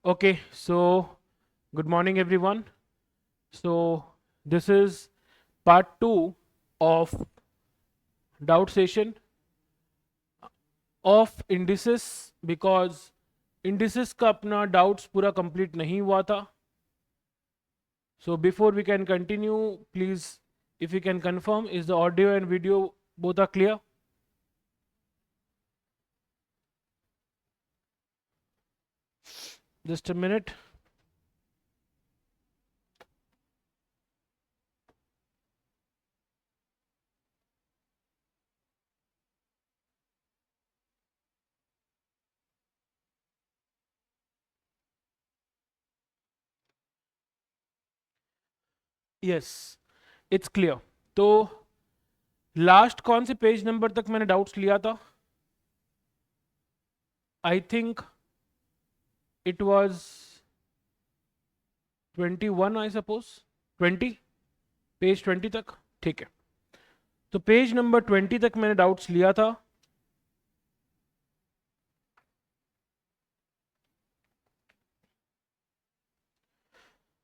Okay, so good morning, everyone. So, this is part 2 of doubt session of indices because indices का अपना doubts पूरा complete नहीं हुआ था. So, before we can continue, please, if you can confirm, is the audio and video both are clear? Just a minute. Yes, it's clear. तो last कौन से page number तक मैंने डाउट्स लिया था? I think it was 21, I suppose 20, page 20 तक. ठीक है, तो पेज नंबर 20 तक मैंने डाउट्स लिया था.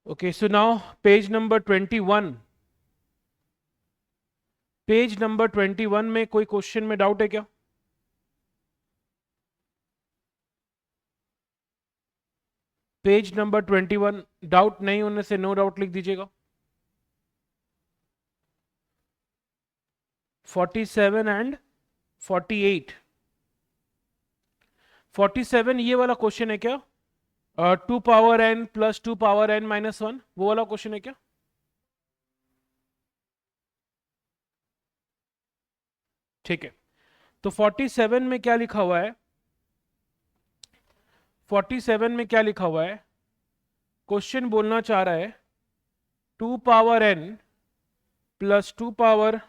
Okay, so now page number 21. Page number 21 में कोई क्वेश्चन में डाउट है क्या? पेज नंबर 21, डाउट नहीं होने से नो डाउट लिख दीजिएगा. 47 एंड 48. 47 ये वाला क्वेश्चन है क्या? 2 power n plus 2 power n minus 1, वो वाला क्वेश्चन है क्या? ठीक है, तो 47 में क्या लिखा हुआ है? 47 में क्या लिखा हुआ है? क्वेश्चन बोलना चाह रहा है 2 power n plus 2 power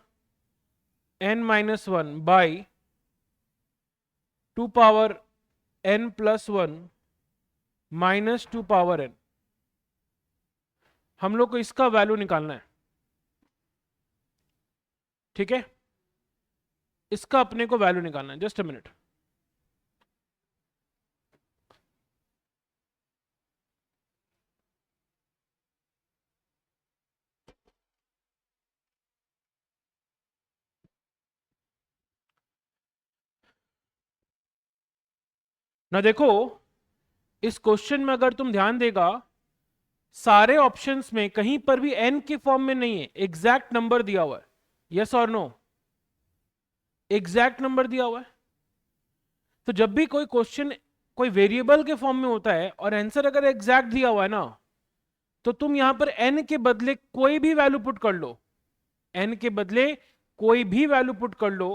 n minus 1 by 2 power n plus 1 minus 2 power n. हम लोग को इसका वैल्यू निकालना है. ठीक है, इसका अपने को वैल्यू निकालना है. Just a minute. ना देखो, इस क्वेश्चन में अगर तुम ध्यान देगा, सारे ऑप्शंस में कहीं पर भी n के फॉर्म में नहीं है, एग्जैक्ट नंबर दिया हुआ है. यस और नो? एग्जैक्ट नंबर दिया हुआ है. तो जब भी कोई क्वेश्चन कोई वेरिएबल के फॉर्म में होता है और आंसर अगर एग्जैक्ट दिया हुआ है ना, तो तुम यहां पर n के बदले कोई भी वैल्यू पुट कर लो. n के बदले कोई भी वैल्यू पुट कर लो,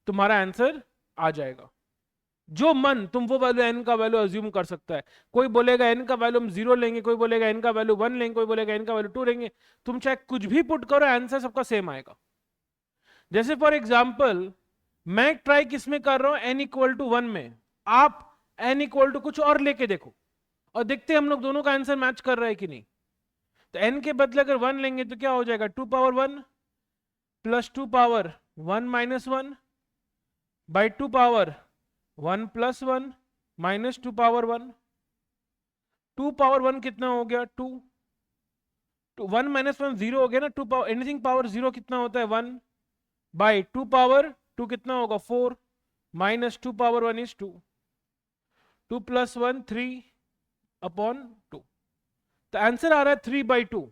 तुम्हारा आंसर आ जाएगा. जो मन तुम वो वैल्यू n का वैल्यू अज्यूम कर सकता है. कोई बोलेगा n का वैल्यू हम 0 लेंगे, कोई बोलेगा n का वैल्यू 1 लेंगे, कोई बोलेगा n का वैल्यू 2 लेंगे. तुम चाहे कुछ भी पुट करो, आंसर सबका सेम आएगा. जैसे फॉर एग्जाम्पल मैं ट्राई किस में कर रहा हूं? n इक्वल टू 1 में. आप n इक्वल टू कुछ और लेके देखो और देखते हैं हम लोग दोनों का आंसर मैच कर रहा है कि नहीं. तो n के बदले अगर 1 लेंगे तो क्या हो जाएगा? 2 power 1 plus 2 power 1 minus 1 by 2 power 1 plus 1 minus 2 power 1. 2 power 1 कितना हो गया? 2. 1 माइनस 1 0 हो गया ना. 2 पावर एनीथिंग पावर 0 कितना होता है? 1 बाई 2 पावर 2 कितना होगा? 4 minus 2 power 1 is 2. 2 plus 1 3 upon 2. तो आंसर आ रहा है 3 बाई 2.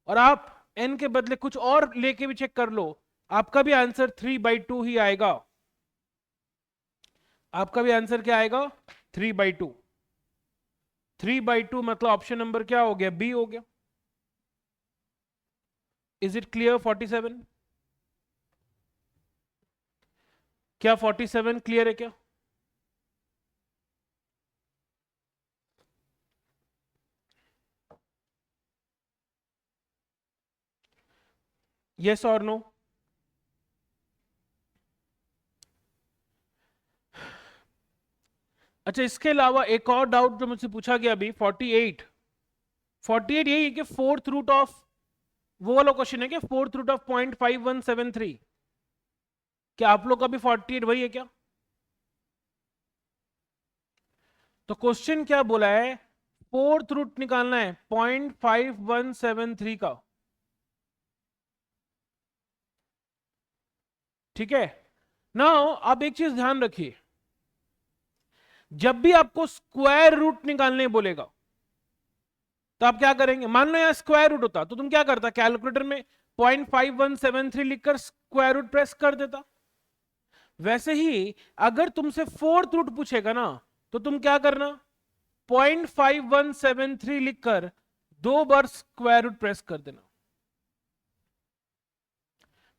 और आप n के बदले कुछ और लेके भी चेक कर लो, आपका भी आंसर 3 बाई 2 ही आएगा. आपका भी आंसर क्या आएगा? 3 बाई 2. 3 बाई 2 मतलब ऑप्शन नंबर क्या हो गया? बी हो गया. Is it clear? 47. क्या 47 क्लियर है क्या? यस और नो? अच्छा, इसके अलावा एक और डाउट जो मुझसे पूछा गया अभी, 48. 48 यही है कि फोर्थ रूट ऑफ, वो वाला क्वेश्चन है क्या? Fourth root of 0.5173. क्या आप लोग का भी 48 वही है क्या? तो क्वेश्चन क्या बोला है, फोर्थ रूट निकालना है 0.5173 का। ठीक है, नाउ आप एक चीज ध्यान रखिए, जब भी आपको स्क्वायर रूट निकालने बोलेगा तो आप क्या करेंगे, मान लो यहां स्क्वायर रूट होता तो तुम क्या करता, कैलकुलेटर में 0.5173 लिखकर स्क्वायर रूट प्रेस कर देता। वैसे ही अगर तुमसे फोर्थ रूट पूछेगा ना तो तुम क्या करना, 0.5173 लिखकर 2 बार स्क्वायर रूट प्रेस कर देना।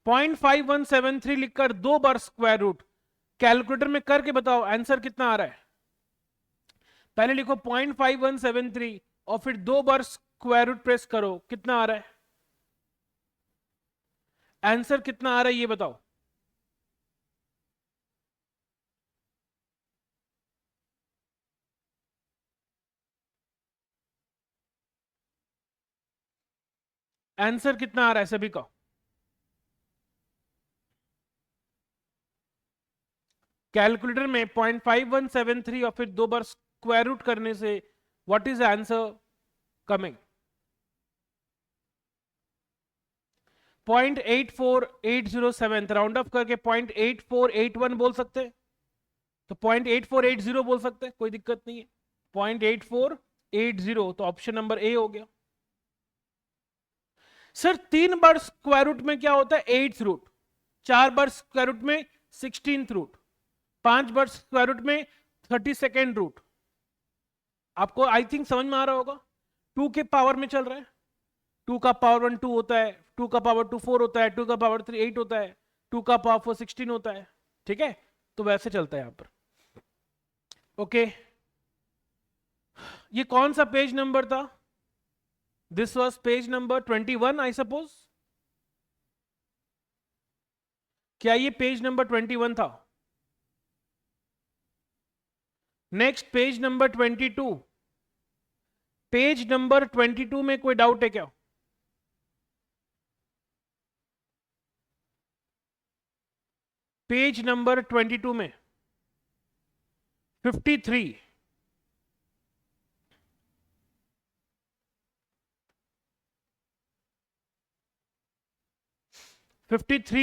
0.5173 लिखकर 2 बार स्क्वायर रूट, कैलकुलेटर में करके बताओ आंसर कितना आ रहा है। पहले लिखो 0.5173 और फिर 2 बार स्क्वायर रूट प्रेस करो, कितना आ रहा है, आंसर कितना आ रहा है ये बताओ। आंसर कितना आ रहा है सभी का, कैलकुलेटर में 0.5173 और फिर 2 बार स्क्वायर रूट करने से what is answer coming, 0.84807, round up करके 0.8481 बोल सकते हैं, तो 0.8480 बोल सकते हैं, कोई दिक्कत नहीं है। 0.8480 तो ऑप्शन नंबर ए हो गया। सर 3 बार स्क्वायर रूट में क्या होता है, 8th root, 4 bar square root में 16th root, 5 bar square root में 32nd रूट। आपको आई थिंक समझ में आ रहा होगा, 2 के पावर में चल रहा है, 2 का पावर 1 2 होता है, 2 का पावर 2 4 होता है, 2 का पावर 3 8 होता है, 2 का पावर 4 16 होता है। ठीक है, तो वैसे चलता है यहां पर। ओके, ये कौन सा पेज नंबर था, this was page number 21 I suppose, क्या ये पेज नंबर 21 था। Next page number 22, page number 22 में कोई डाउट है क्या, पेज नंबर 22 में 53,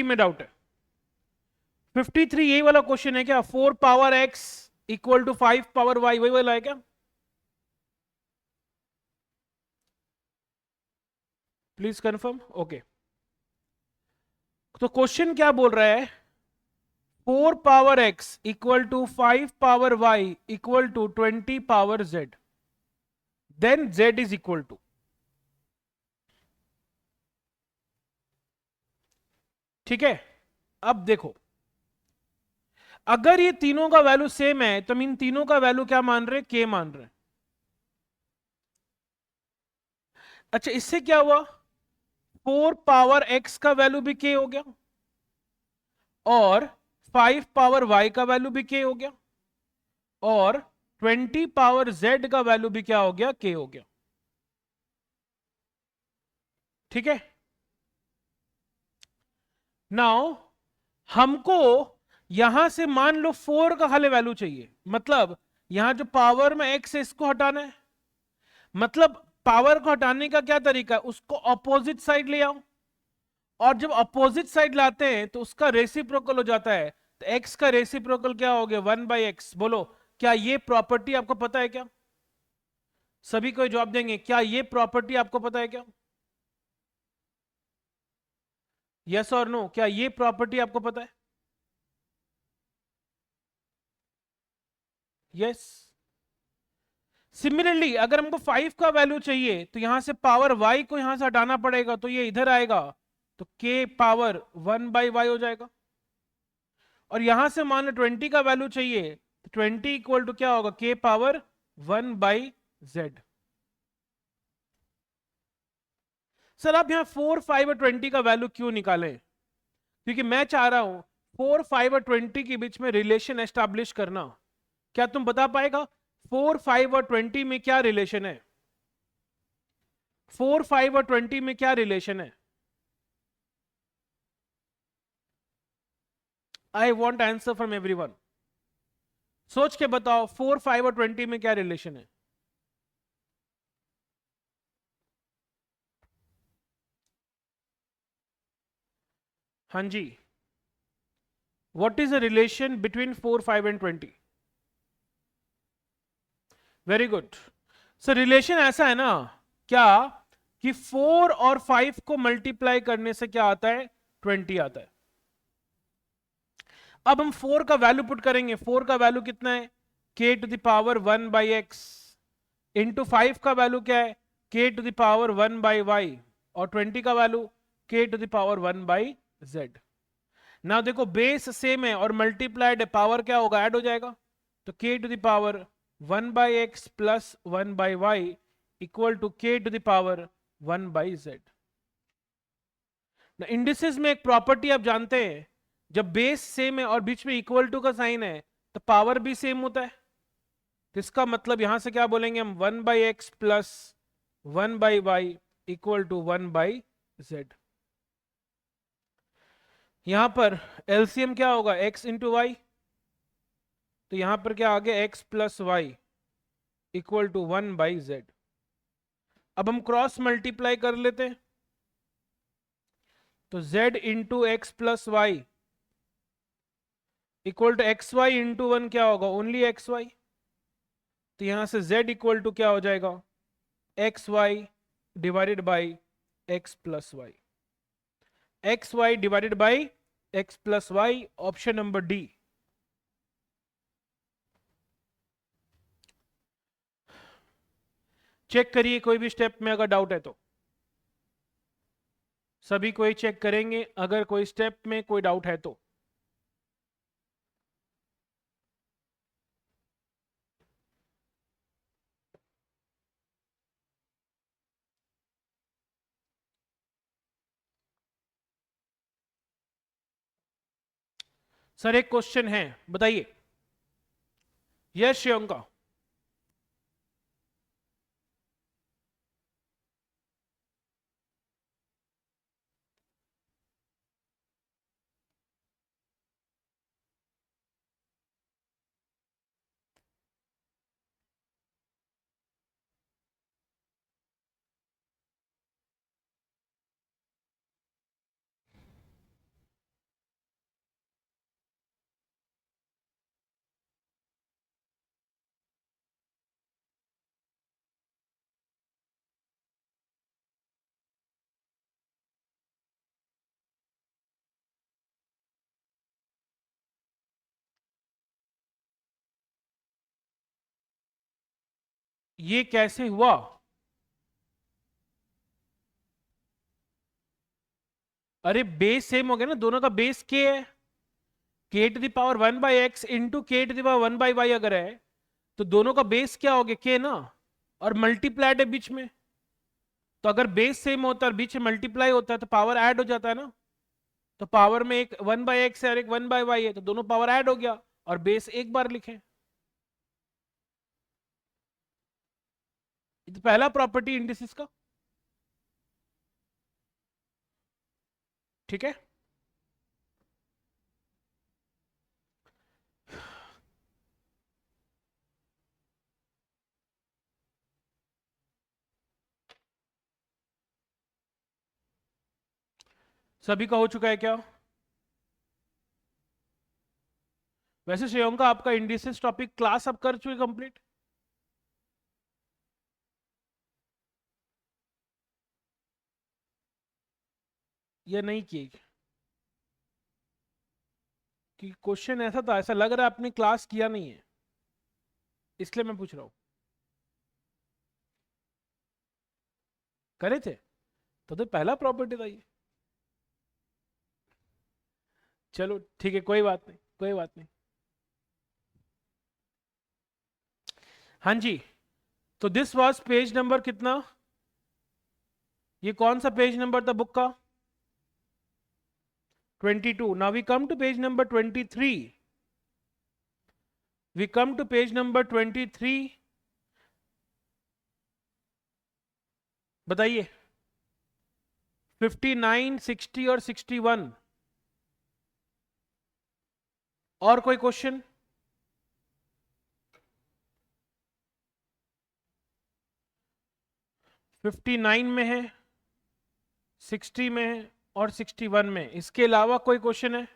में डाउट है। 53 यही वाला क्वेश्चन है क्या, 4 power x equal to 5 power y, वही वाला है क्या, प्लीज कंफर्म। ओके, तो क्वेश्चन क्या बोल रहा है, 4 power x equal to 5 power y equal to 20 power z, then z is equal to. ठीक है, अब देखो, अगर ये तीनों का वैल्यू सेम है तो हम इन तीनों का वैल्यू क्या मान रहे हैं, k मान रहे हैं। अच्छा, इससे क्या हुआ, 4 पावर x का वैल्यू भी k हो गया और 5 पावर y का वैल्यू भी k हो गया और 20 पावर z का वैल्यू भी क्या हो गया, k हो गया। ठीक है, नाउ हमको यहां से मान लो 4 का खाली वैल्यू चाहिए, मतलब यहां जो पावर में x है इसको हटाना है, मतलब पावर को हटाने का क्या तरीका है, उसको अपोजिट साइड ले आओ, और जब अपोजिट साइड लाते हैं तो उसका रेसिप्रोकल हो जाता है, तो x का रेसिप्रोकल क्या हो गया, 1/x। बोलो क्या ये प्रॉपर्टी आपको पता है क्या, सभी को जवाब देंगे, क्या ये प्रॉपर्टी आपको पता है क्या, यस और नो, क्या ये प्रॉपर्टी आपको पता है, यस। सिमिलरली अगर हमको 5 का वैल्यू चाहिए तो यहां से पावर y को यहां से हटाना पड़ेगा, तो ये इधर आएगा, तो k पावर 1/y हो जाएगा। और यहां से मान लो 20 का वैल्यू चाहिए, तो 20 इक्वल टू क्या होगा, k पावर 1/z। सर आप यहां 4 5 और 20 का वैल्यू क्यों निकालें, क्योंकि मैं चाह रहा हूं 4 5 और 20 के बीच में रिलेशन एस्टैब्लिश करना। क्या तुम बता पाएगा 4 5 और 20 में क्या रिलेशन है, 4 5 और 20 में क्या रिलेशन है, I want answer from everyone. सोच के बताओ 4, 5 और 20 में क्या रिलेशन है? हाँ जी, what is the relation between 4, 5 and 20? Very good. Sir relation ऐसा है ना क्या कि 4 और 5 को मल्टीप्लाई करने से क्या आता है? 20 आता है। अब हम 4 का वैल्यू पुट करेंगे। 4 का वैल्यू कितना है? k to the power 1 by x. Into 5 का वैल्यू क्या है? k to the power 1 by y. और 20 का value k to the power 1 by z. ना देखो बेस सेम है और मल्टीप्लाइड है, पावर क्या होगा? ऐड हो जाएगा। तो k to the power 1 by x plus 1 by y equal to k to the power 1 by z. Indices में एक प्रॉपर्टी आप जानते हैं, जब बेस सेम है और बीच में इक्वल टू का साइन है तो पावर भी सेम होता है। तो इसका मतलब यहां से क्या बोलेंगे हम? 1 by x plus 1 by y equal to 1 by z. यहां पर एलसीएम क्या होगा? x into y. तो यहां पर क्या आ गया? x plus y equal to 1 by z. अब हम क्रॉस मल्टीप्लाई कर लेते हैं। तो z into x plus y equal to x y into 1 क्या होगा? Only x y. तो यहां से z इक्वल टू क्या हो जाएगा? X y divided by x plus y. X y divided by x plus y, option number D. Check करिए कोई भी स्टेप में अगर डाउट है तो। सभी कोई चेक करेंगे अगर कोई स्टेप में कोई डाउट है तो। सर एक क्वेश्चन है, बताइए। यस श्रियंका। ये कैसे हुआ? अरे बेस सेम हो गया ना, दोनों का बेस के है। K to the power 1 by x into k to the power 1 by y अगर है तो दोनों का बेस क्या हो गया? के ना। और मल्टीप्लाइड है बीच में। तो अगर बेस सेम होता है और बीच में मल्टीप्लाई होता है तो पावर ऐड हो जाता है ना। तो पावर में एक 1 बाई एक्स है और एक 1 बाई वाई है, तो दोनों पावर ऐड हो गया और बेस एक बार लिखे। ये तो पहला प्रॉपर्टी इंडिसेस का। ठीक है। सभी का हो चुका है क्या? वैसे श्रेयंका आपका इंडिसेस टॉपिक क्लास अब कर चुके कंप्लीट? या नहीं की? कि क्वेश्चन ऐसा था, ऐसा लग रहा है आपने क्लास किया नहीं है, इसलिए मैं पूछ रहा हूं। करे थे? तो पहला प्रॉपर्टी था ये। चलो ठीक है, कोई बात नहीं, कोई बात नहीं। हाँ जी। तो दिस वाज पेज नंबर कितना? ये कौन सा पेज नंबर था बुक का? 22। Now we come to page number 23। We come to page number 23। बताइए। 59, 60 और 61। और कोई क्वेश्चन? 59 में है, 60 में है और 61 में। इसके अलावा कोई क्वेश्चन है?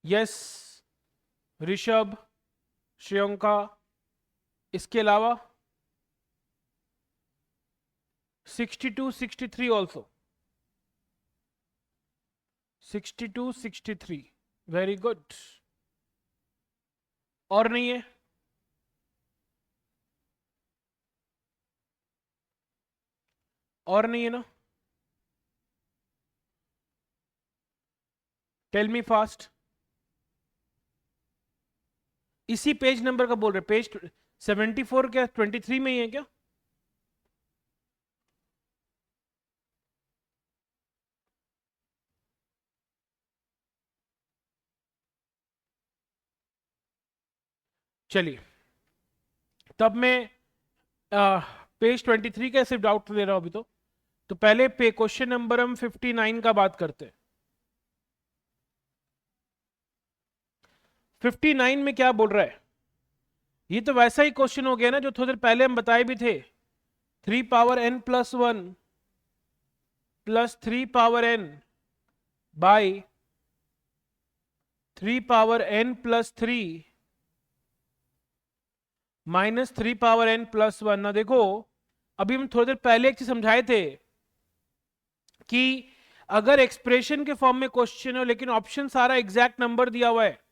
यस, ऋषभ, श्रेयंका, इसके अलावा 62, 63 ऑल्सो, 62, 63, वेरी गुड। और नहीं है? और नहीं है ना? Tell me fast. इसी पेज नंबर का बोल रहे? पेज 74 क्या 23 में ही है क्या? चलिए, तब मैं पेज 23 का सिर्फ डाउट ले रहा हूं अभी। तो पहले पे क्वेश्चन नंबर हम 59 का बात करते हैं। 59 में क्या बोल रहा है? ये तो वैसा ही क्वेश्चन हो गया ना जो थोड़ी देर पहले हम बताए भी थे। 3 power n plus 1 plus 3 power n by 3 power n plus 3 minus 3 power n plus 1। ना देखो, अभी हम थोड़ी देर पहले एक चीज समझाए थे कि अगर एक्सप्रेशन के फॉर्म में क्वेश्चन हो लेकिन ऑप्शन सारा एग्जैक्ट नंबर दिया हुआ है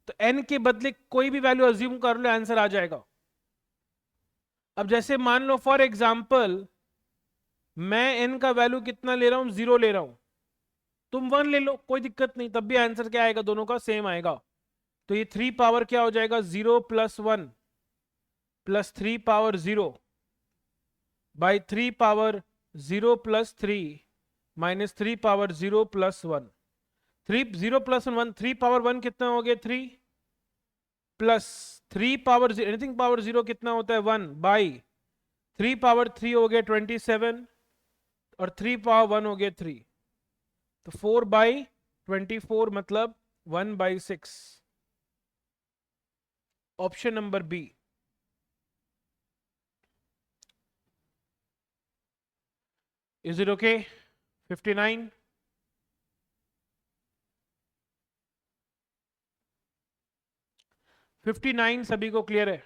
तो n के बदले कोई भी वैल्यू अज्यूम कर लो, आंसर आ जाएगा। अब जैसे मान लो फॉर एग्जाम्पल मैं n का वैल्यू कितना ले रहा हूं, 0 ले रहा हूं, तुम 1 ले लो, कोई दिक्कत नहीं, तब भी आंसर क्या आएगा? दोनों का सेम आएगा। तो ये 3 पावर क्या हो जाएगा? 0 plus 1 plus 3 power 0 by 3 power 0 plus 3 minus 3 power 0 plus 1। 3 0 plus 1, 3 power 1 कितना हो गया? 3 प्लस 3 पावर एनीथिंग पावर 0 कितना होता है? 1 बाई 3 पावर 3 हो गया 27 और 3 पावर 1 हो गया 3, तो 4 बाई 24 मतलब 1 by 6। Option number B. Is it okay? 59। Fifty nine सभी को क्लियर है?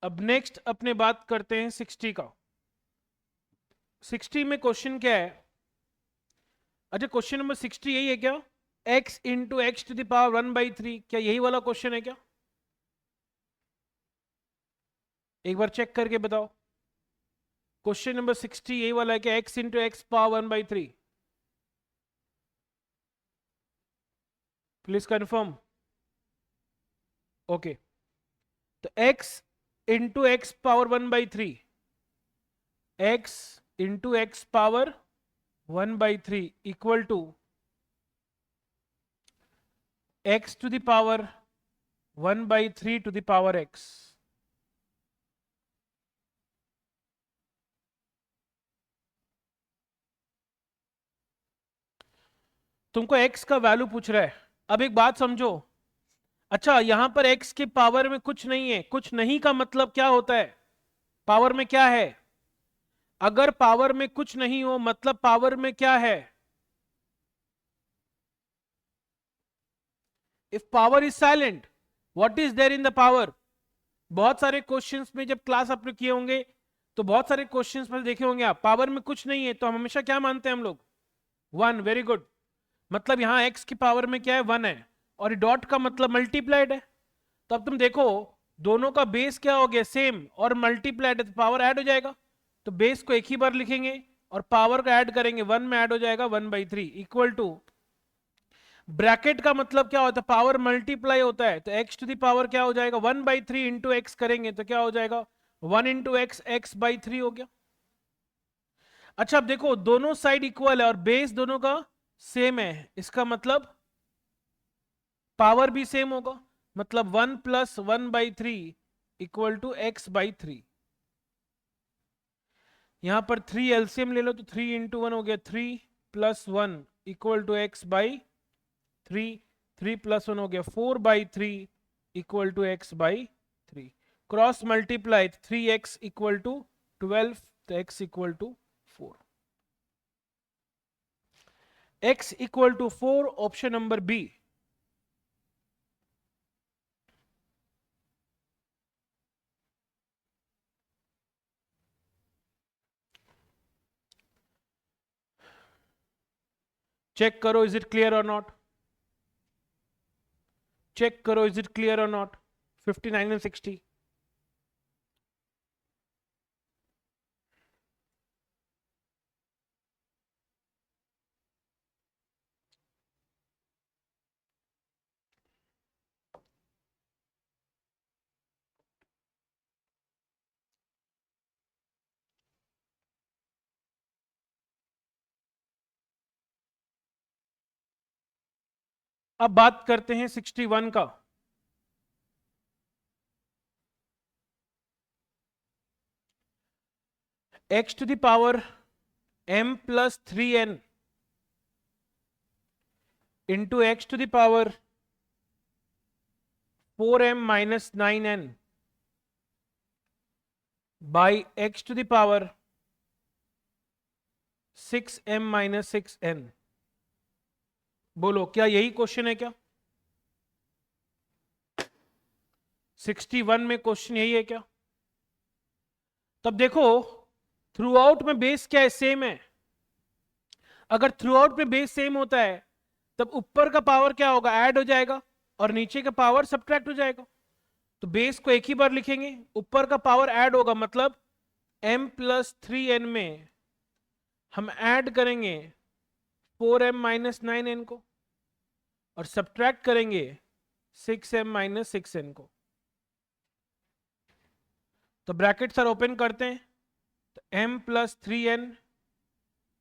अब नेक्स्ट अपने बात करते हैं 60 का। 60 में क्वेश्चन क्या है? अच्छा, क्वेश्चन नंबर 60 यही है क्या? x into x to the power 1/3, क्या यही वाला क्वेश्चन है क्या? एक बार चेक करके बताओ। क्वेश्चन नंबर 60 यही वाला है क्या? x into x power 1/3? Please confirm. Okay, तो x into x power 1/3, x into x power 1/3 equal to x to the power 1/3 to the power x। तुमको x का वैल्यू पूछ रहा है। अब एक बात समझो, अच्छा यहां पर x के पावर में कुछ नहीं है। कुछ नहीं का मतलब क्या होता है? पावर में क्या है? अगर पावर में कुछ नहीं हो मतलब पावर में क्या है? If power is silent, what is there in the power? बहुत सारे क्वेश्चंस में जब क्लास आपने किए होंगे तो बहुत सारे क्वेश्चंस में देखे होंगे आप, पावर में कुछ नहीं है तो हम हमेशा क्या मानते हैं हम लोग? 1। Very good. मतलब यहां x की पावर में क्या है? 1 है, और डॉट का मतलब मल्टीप्लाइड है। तो अब तुम देखो, दोनों का बेस क्या हो गया? सेम, और मल्टीप्लाइड है तो पावर ऐड हो जाएगा। तो बेस को एक ही बार लिखेंगे और पावर को ऐड करेंगे, 1 में ऐड हो जाएगा 1/3 इक्वल टू, ब्रैकेट का मतलब क्या होता है? पावर मल्टीप्लाई होता है, तो x टू दी पावर क्या हो जाएगा? 1/3 इंटू एक्स करेंगे तो क्या हो जाएगा? 1 इंटू एक्स, x/3 हो गया। अच्छा अब देखो, दोनों साइड इक्वल है और बेस दोनों का सेम है, इसका मतलब पावर भी सेम होगा। मतलब 1 प्लस 1/3 इक्वल टू x/3। यहां पर 3 एलसीएम ले लो तो 3 इंटू 1 हो गया 3 plus 1 equal to x/3। 3, 3 plus 1 हो गया 4/3 equal to x by 3। Cross multiply 3x equal to 12, तो x equal to 4। x equal to 4, option number B. Check करो, is it clear or not? Check करो, is it clear or not? 59 and 60। अब बात करते हैं 61 का। x to the power m plus 3n into x to the power 4m minus 9n by x to the power 6m minus 6n। बोलो, क्या यही question है क्या? 61 में क्वेश्चन यही है क्या? तब देखो, थ्रू आउट में बेस क्या है? सेम है। अगर थ्रू आउट में बेस सेम होता है तब ऊपर का पावर क्या होगा? ऐड हो जाएगा और नीचे का पावर सब्ट्रैक्ट हो जाएगा। तो बेस को एक ही बार लिखेंगे, ऊपर का पावर ऐड होगा, मतलब m प्लस 3n में हम ऐड करेंगे 4m माइनस 9n को और सब्ट्रैक्ट करेंगे 6m माइनस 6n को। तो ब्रैकेट सर ओपन करते हैं, तो m plus 3n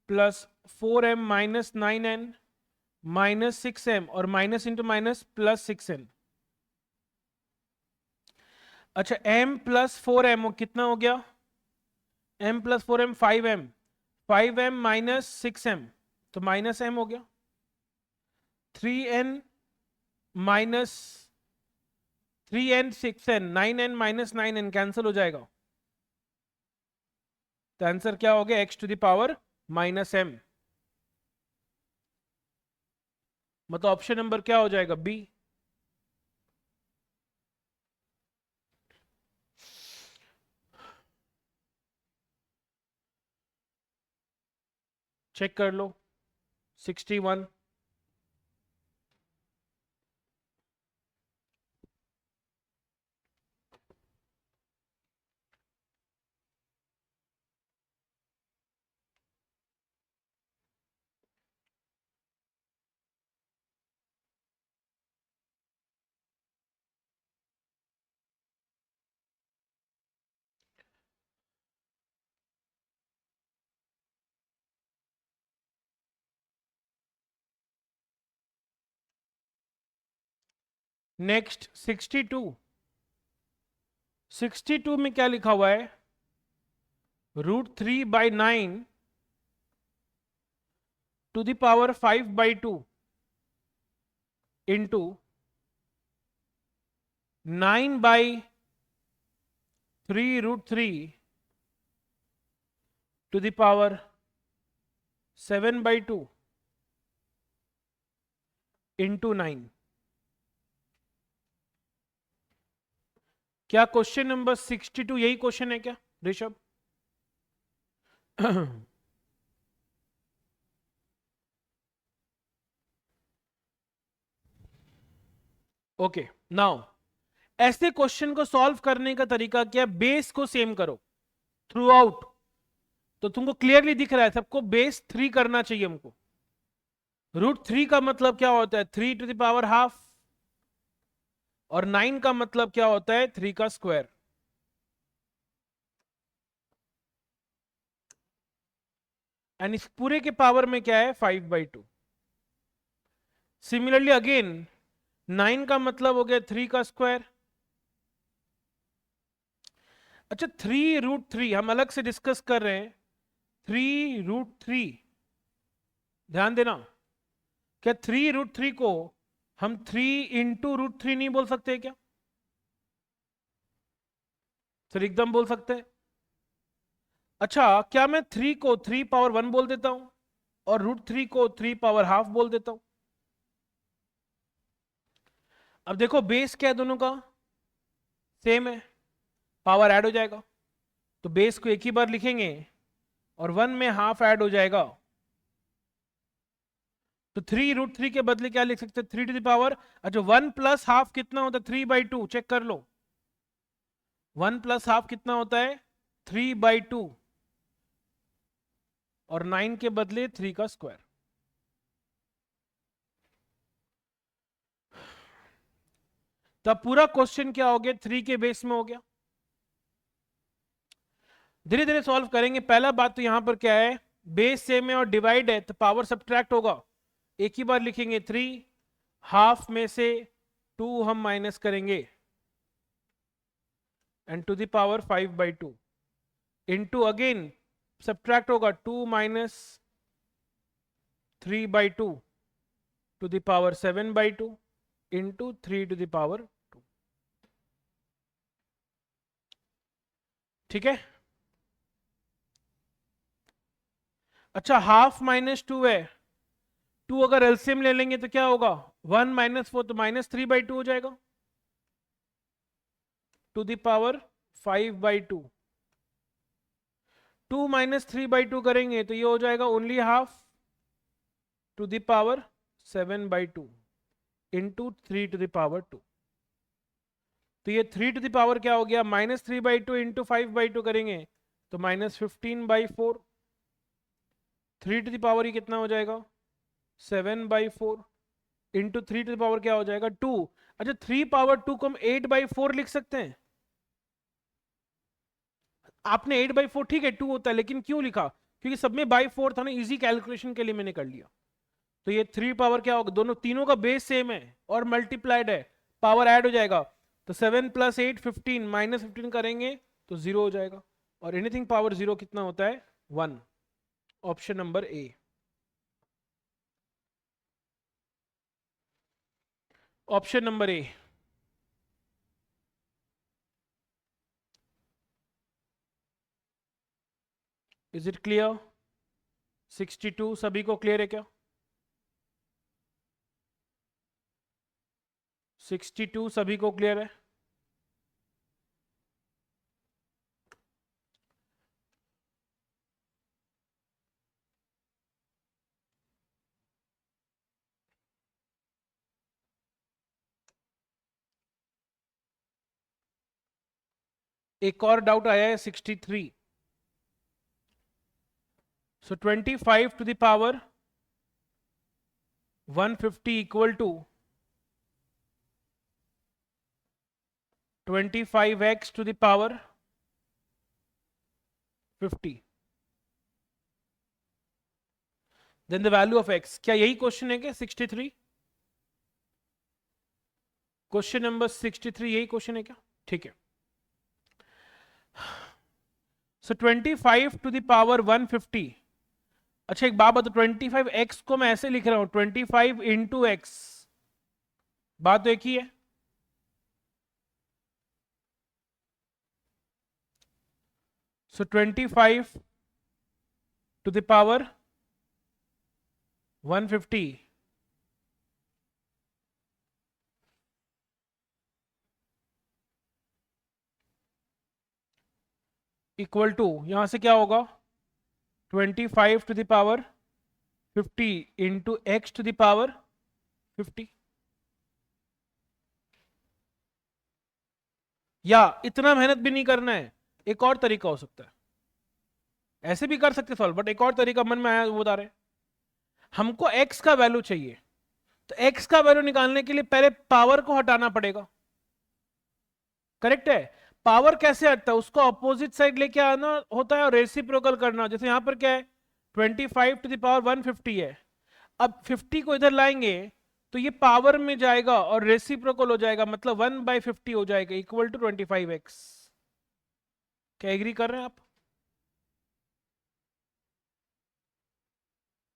plus 4m minus 9n minus 6m और minus into minus plus 6n। अच्छा, m प्लस 4m कितना हो गया? m plus 4m 5m, 5m minus 6m तो माइनस m हो गया। 3n minus 3n 6n, 9n minus 9n cancel हो जाएगा। तो आंसर क्या हो गया? x to the power minus m। मतलब ऑप्शन नंबर क्या हो जाएगा? बी। चेक कर लो 61। नेक्स्ट 62। 62 में क्या लिखा हुआ है? √3/9 to the power 5/2 into 9/3 √3 to the power 7/2 into 9। क्या क्वेश्चन नंबर 62 यही क्वेश्चन है क्या ऋषभ? ओके, नाउ ऐसे क्वेश्चन को सॉल्व करने का तरीका क्या? बेस को सेम करो थ्रू आउट। तो तुमको क्लियरली दिख रहा है सबको बेस 3 करना चाहिए हमको। √3 का मतलब क्या होता है? 3 टू द पावर हाफ। और 9 का मतलब क्या होता है? 3 का स्क्वायर। एंड इस पूरे के पावर में क्या है? 5/2। सिमिलरली अगेन 9 का मतलब हो गया 3 का स्क्वायर। अच्छा, 3 √3 हम अलग से डिस्कस कर रहे हैं। 3 √3, ध्यान देना, क्या 3 √3 को हम 3 × √3 नहीं बोल सकते क्या सर? एकदम बोल सकते हैं। अच्छा, क्या मैं 3 को 3 पावर 1 बोल देता हूं और √3 को 3 पावर ½ बोल देता हूं? अब देखो बेस क्या है दोनों का, सेम है, पावर ऐड हो जाएगा, तो बेस को एक ही बार लिखेंगे और 1 में ½ ऐड हो जाएगा, तो 3 √3 के बदले क्या लिख सकते हैं? 3 टू द पावर, अच्छा 1 प्लस ½ कितना होता है? 3/2, चेक कर लो। 1 प्लस ½ कितना होता है? 3/2, और 9 के बदले 3 का स्क्वायर। तब पूरा क्वेश्चन क्या हो गया? 3 के बेस में हो गया। धीरे धीरे सॉल्व करेंगे। पहला बात तो यहां पर क्या है, बेस सेम है और डिवाइड है, तो पावर सब्ट्रैक्ट होगा, एक ही बार लिखेंगे 3, ½ में से 2 हम माइनस करेंगे, and to the power 5/2, into again subtract होगा 2 minus 3/2 to the power 7/2 into 3 to the power 2। ठीक है। अच्छा, ½ माइनस 2 है, 2 अगर एलसीएम ले लेंगे तो क्या होगा? 1 माइनस 4, तो -3/2 हो जाएगा, टू द पावर 5/2। 2 माइनस 3/2 करेंगे तो ये हो जाएगा only ½ to the power 7/2 into 3 to the power 2। तो ये 3 टू द पावर क्या हो गया? -3/2 इंटू 5/2 करेंगे तो -15/4। 3 टू द पावर ये कितना हो जाएगा? 7/4 इंटू 3 टू द पावर क्या हो जाएगा? 2। अच्छा, 3/2 को हम 8/4 लिख सकते हैं। आपने 8/4 ठीक है 2 होता है, लेकिन क्यों लिखा? क्योंकि सब में बाई 4 था ना, इजी कैलकुलेशन के लिए मैंने कर लिया। तो ये 3 पावर क्या होगा? दोनों तीनों का बेस सेम है और मल्टीप्लाइड है, पावर ऐड हो जाएगा, तो 7 + 8 15, -15 करेंगे तो 0 हो जाएगा, और एनीथिंग पावर 0 कितना होता है? 1। Option number A. Option number A. Is it clear? 62 सभी को क्लियर है क्या? 62 सभी को क्लियर है? एक और डाउट आया है 63। So 25 to the power 150 equal to 25x to the power 50, then the value of x। क्या यही क्वेश्चन है क्या 63? क्वेश्चन नंबर 63 यही क्वेश्चन है क्या? ठीक है। So 25 to the power 150। अच्छा एक बात बताओ, 25x को मैं ऐसे लिख रहा हूं 25 इंटू एक्स, बात तो एक ही है। So 25 to the power 150 equal to, यहां से क्या होगा? 25 to the power 50 into x to the power 50, या इतना मेहनत भी नहीं करना है, एक और तरीका हो सकता है, ऐसे भी कर सकते सॉल्व, बट एक और तरीका मन में आया वो बता रहे। हमको x का वैल्यू चाहिए, तो x का वैल्यू निकालने के लिए पहले पावर को हटाना पड़ेगा, करेक्ट है? पावर कैसे हटता है? उसको अपोजिट साइड लेके आना होता है और रेसिप्रोकल करना। जैसे यहां पर क्या है, 25 टू द पावर 150 है, अब 50 को इधर लाएंगे तो ये पावर में जाएगा और रेसिप्रोकल हो जाएगा, मतलब 1/50 हो जाएगा इक्वल टू 25x। क्या एग्री कर रहे हैं आप?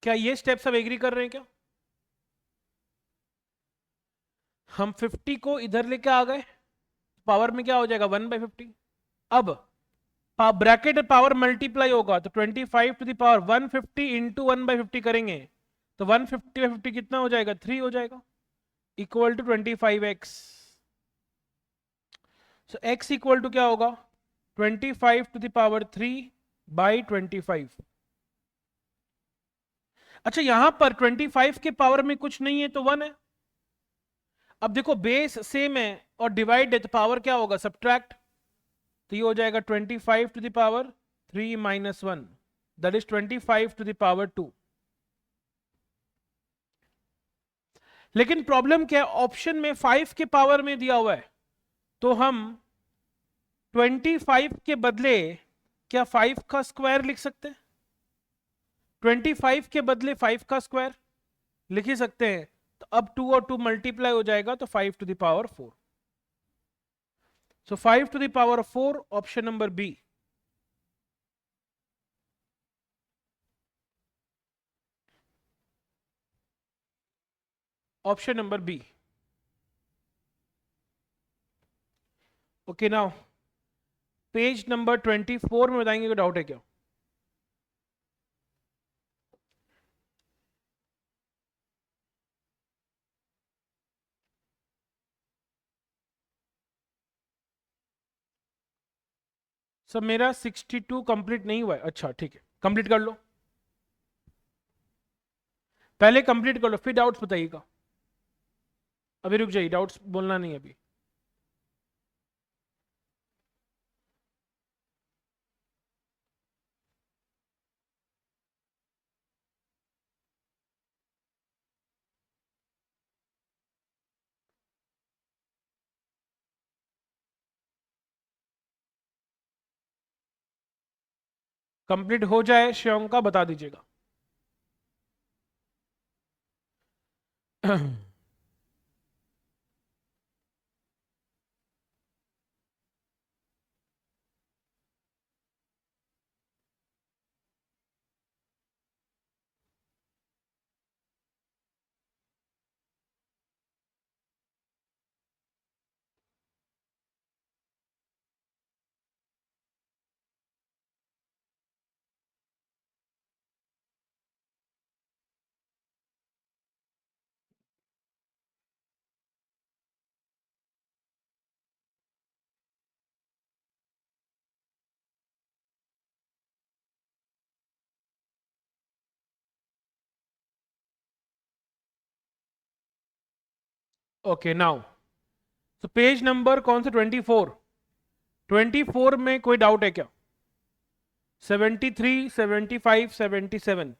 क्या ये स्टेप सब एग्री कर रहे हैं क्या? हम 50 को इधर लेके आ गए, पावर में क्या हो जाएगा 1/50। अब ब्रैकेट पावर मल्टीप्लाई होगा तो 25 टू द पावर 150 इंटू 1/50 करेंगे तो 150/50 कितना हो जाएगा 3 हो जाएगा, equal to 25x। So x equal to क्या होगा 25 टू द पावर 3 बाई 25। अच्छा यहां पर 25 के पावर में कुछ नहीं है तो 1 है। अब देखो बेस सेम है और डिवाइड है तो पावर क्या होगा सब्ट्रैक्ट, तो ये हो जाएगा 25 to the power 3 minus 1 that is 25 to the power 2। लेकिन प्रॉब्लम क्या है ऑप्शन में 5 के पावर में दिया हुआ है, तो हम 25 के बदले क्या 5 का स्क्वायर लिख सकते हैं, 25 के बदले 5 का स्क्वायर लिख ही सकते हैं। तो अब 2 और 2 मल्टीप्लाई हो जाएगा तो 5 to the power 4। So 5 to the power 4 option number B. Option number B. Okay now page number 24 में बताएंगे कोई डाउट है क्या। सब मेरा 62 कंप्लीट नहीं हुआ है, अच्छा ठीक है कंप्लीट कर लो, पहले कंप्लीट कर लो फिर डाउट्स बताइएगा। अभी रुक जाइए डाउट्स बोलना नहीं अभी। कंप्लीट हो जाए श्योंक का बता दीजिएगा। ओके नाउ तो पेज नंबर कौन सा 24, 24 में कोई डाउट है क्या 73 75 77।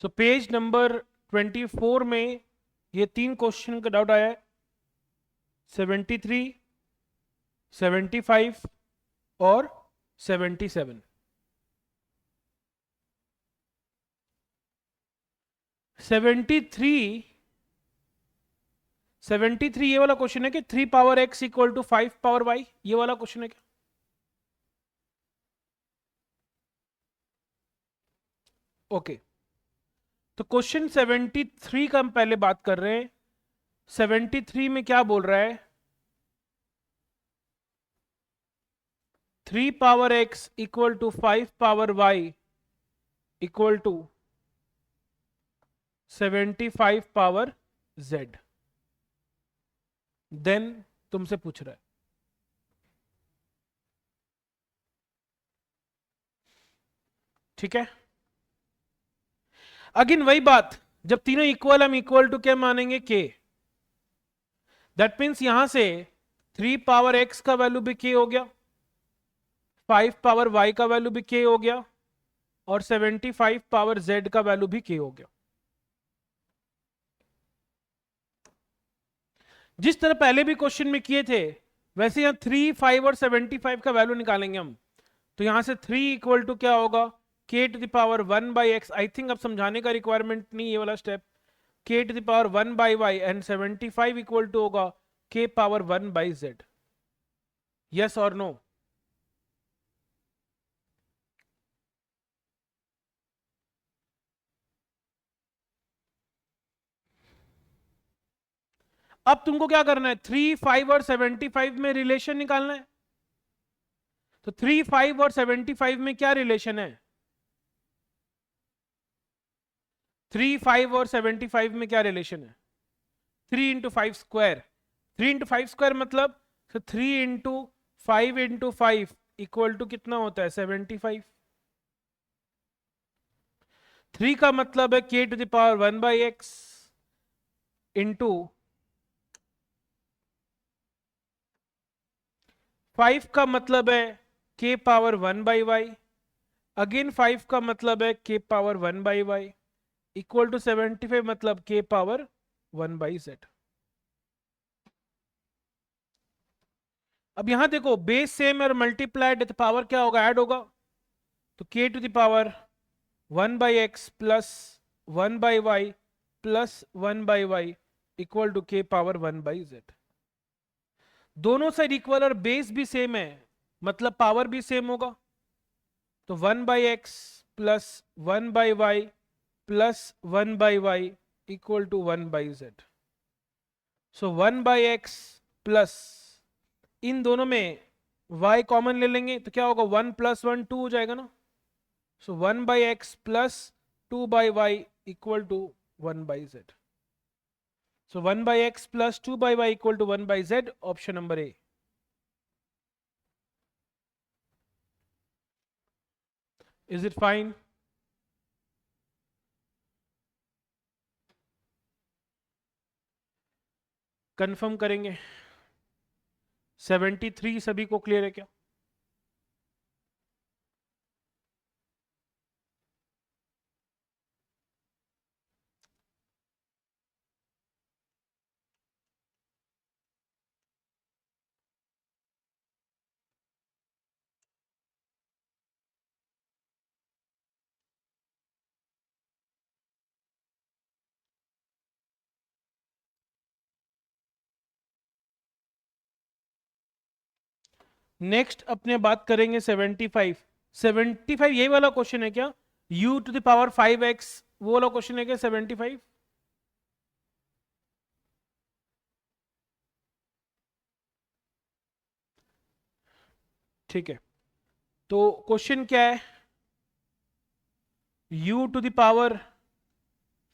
तो पेज नंबर 24 में ये 3 क्वेश्चन का डाउट आया है 73 75 और 77। 73 ये वाला क्वेश्चन है कि 3 power x equal to 5 power y, ये वाला क्वेश्चन है क्या। ओके तो क्वेश्चन 73 का हम पहले बात कर रहे हैं। 73 में क्या बोल रहा है 3 power x equal to 5 power y equal to 75 power z। Then तुमसे पूछ रहा है ठीक है। अगेन वही बात जब तीनों इक्वल हम इक्वल टू क्या मानेंगे k, दैट मीन्स यहां से 3 पावर x का वैल्यू भी k हो गया, 5 पावर y का वैल्यू भी k हो गया और 75 पावर z का वैल्यू भी k हो गया। जिस तरह पहले भी क्वेश्चन में किए थे वैसे यहां 3 5 और 75 का वैल्यू निकालेंगे हम। तो यहां से 3 इक्वल टू क्या होगा k to the power 1 by x. I think अब समझाने का रिक्वायरमेंट नहीं ये वाला step, k to the power 1 by y and 75 equal to होगा k power 1 by z। Yes और नो? अब तुमको क्या करना है, 3, 5 और 75 में रिलेशन निकालना है। तो 3, 5 और 75 में क्या रिलेशन है? 3, 5 और 75 में क्या रिलेशन है? 3 इंटू 5 स्क्वायर। 3 इंटू 5 स्क्वायर मतलब 3 इंटू 5 इक्वल टू कितना होता है? 75। 3 का मतलब है k to the power 1 by x into 5 का मतलब है k power 1 by y, again 5 का मतलब है k power 1 by y equal to 75 मतलब k पावर 1 बाई z। अब यहां देखो बेस सेम और मल्टीप्लाइड तो पावर क्या होगा? ऐड होगा। तो k to the power 1 by x plus 1 by y plus 1 by y equal to k power 1 by z। दोनों साइड इक्वल और बेस भी सेम है मतलब पावर भी सेम होगा। तो 1 by x plus 1 by y plus 1 by y equal to 1 by z. So 1 by x plus, इन दोनों में y कॉमन ले लेंगे तो क्या होगा? 1 प्लस 1 2 हो जाएगा ना। So 1 by x plus 2 by y equal to 1 by z. So 1 by x plus 2 by y equal to 1 by z, option number A. Is it fine? Confirm करेंगे। 73 सभी को क्लियर है क्या? नेक्स्ट अपने बात करेंगे 75। 75 यही वाला क्वेश्चन है क्या? u to the power 5x वो वाला क्वेश्चन है क्या 75? ठीक है, तो क्वेश्चन क्या है? u to the power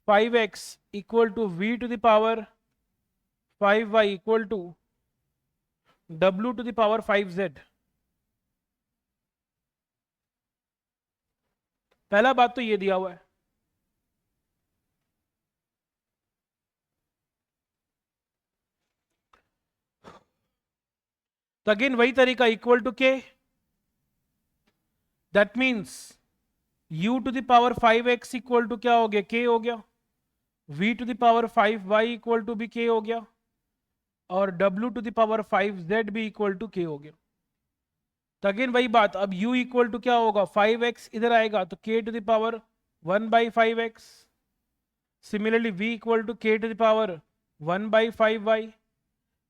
5x equal to v to the power 5y equal to w to the power 5z। पहला बात तो ये दिया हुआ है। तो अगेन वही तरीका, equal to k, that means u to the power 5x equal to क्या हो गया? k हो गया। v to the power 5y equal to भी k हो गया और w to the power 5z भी इक्वल टू k हो गया। तो अगेन वही बात, अब u इक्वल टू क्या होगा? 5x इधर आएगा तो k to the power 1 by 5x। Similarly v equal to k to the power 1 by 5y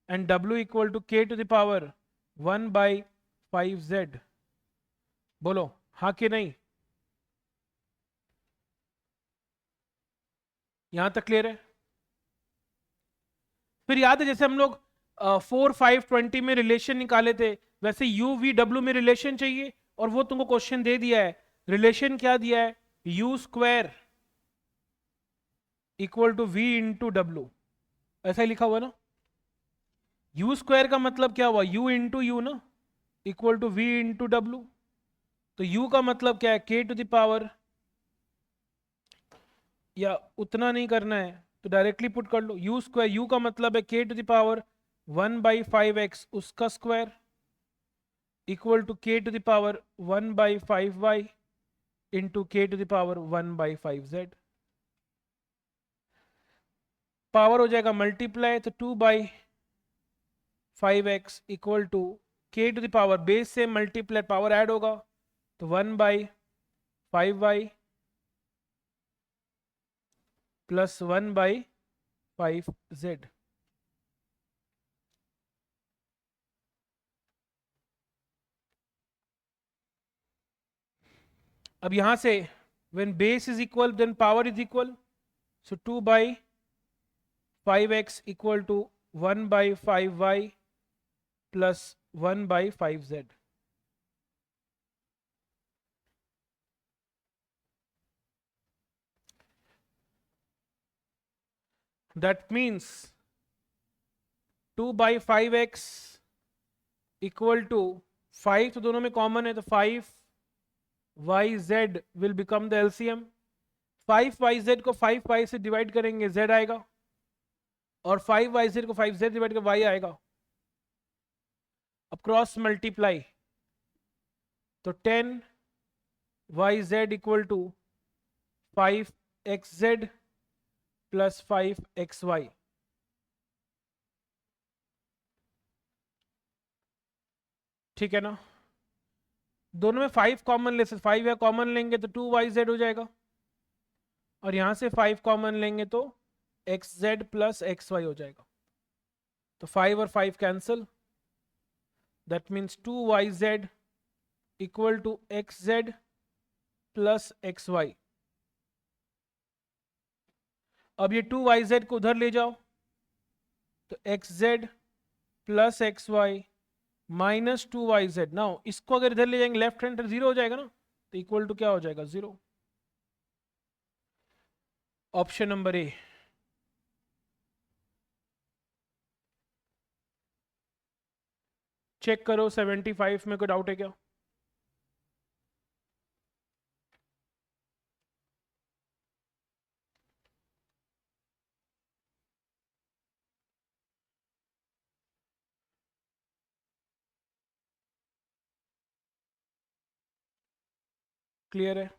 and w equal to k to the power 1 by 5z। बोलो हाँ कि नहीं? यहां तक क्लियर है? फिर याद है जैसे हम लोग 4, 5, 20 में रिलेशन निकाले थे, वैसे u v w में रिलेशन चाहिए और वो तुमको क्वेश्चन दे दिया है। रिलेशन क्या दिया है? u square equal to v into डब्ल्यू, ऐसा ही लिखा हुआ ना। u स्क्वायर का मतलब क्या हुआ? u इंटू यू ना, इक्वल टू v इंटू डब्ल्यू। तो u का मतलब क्या है? k टू द पावर, या उतना नहीं करना है तो डायरेक्टली पुट कर लो, u स्क्वायर, u का मतलब है k to the power 1 by 5x उसका square equal to k to the power 1 by 5y into k to the power 1 by 5z। Power हो जाएगा मल्टीप्लाई, तो 2 by 5x equal to k to the power, base से multiply power add होगा तो 1 by 5y plus 1 by 5z। अब यहां से when base is equal then power is equal, so 2 by 5x equal to 1 by 5y plus 1 by 5z। that means 2 by 5x equal to 5, तो दोनों में common है तो 5yz will become the LCM। 5yz को 5y से divide करेंगे z आएगा, और 5yz को 5z डिवाइड कर y आएगा। अब क्रॉस मल्टीप्लाई तो 10yz equal to 5xz plus 5xy। ठीक है ना, दोनों में 5 कॉमन ले सकते, 5 या कॉमन लेंगे तो 2yz हो जाएगा, और यहां से 5 कॉमन लेंगे तो xz प्लस xy हो जाएगा। तो 5 और 5 cancel, that means 2yz equal to xz plus xy। अब ये 2yz को उधर ले जाओ तो xz plus xy minus 2yz। Now इसको अगर इधर ले जाएंगे लेफ्ट हैंड 0 हो जाएगा ना, तो इक्वल टू क्या हो जाएगा 0। ऑप्शन नंबर ए। चेक करो 75 में कोई डाउट है क्या? क्लियर है?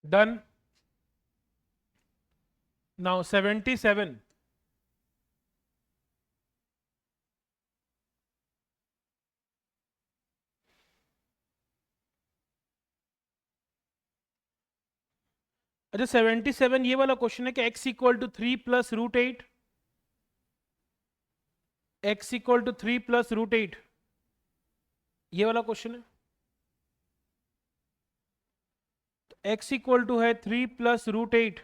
डन। नाउ 77। अच्छा 77 ये वाला क्वेश्चन है कि x equal to 3 plus root 8, x equal to 3 plus root 8, ये वाला क्वेश्चन है। तो x इक्वल टू है 3 प्लस रूट 8,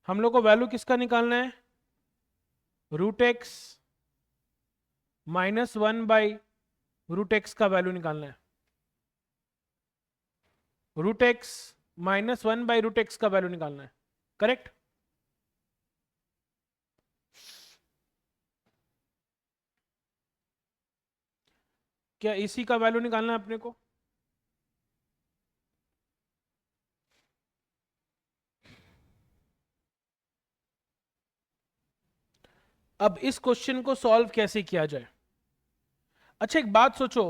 हम लोग को वैल्यू किसका निकालना है? Root x minus 1 by root x का वैल्यू निकालना है। Root x minus 1 by root x का वैल्यू निकालना है, करेक्ट? क्या इसी का वैल्यू निकालना है अपने को? अब इस क्वेश्चन को सॉल्व कैसे किया जाए? अच्छा एक बात सोचो,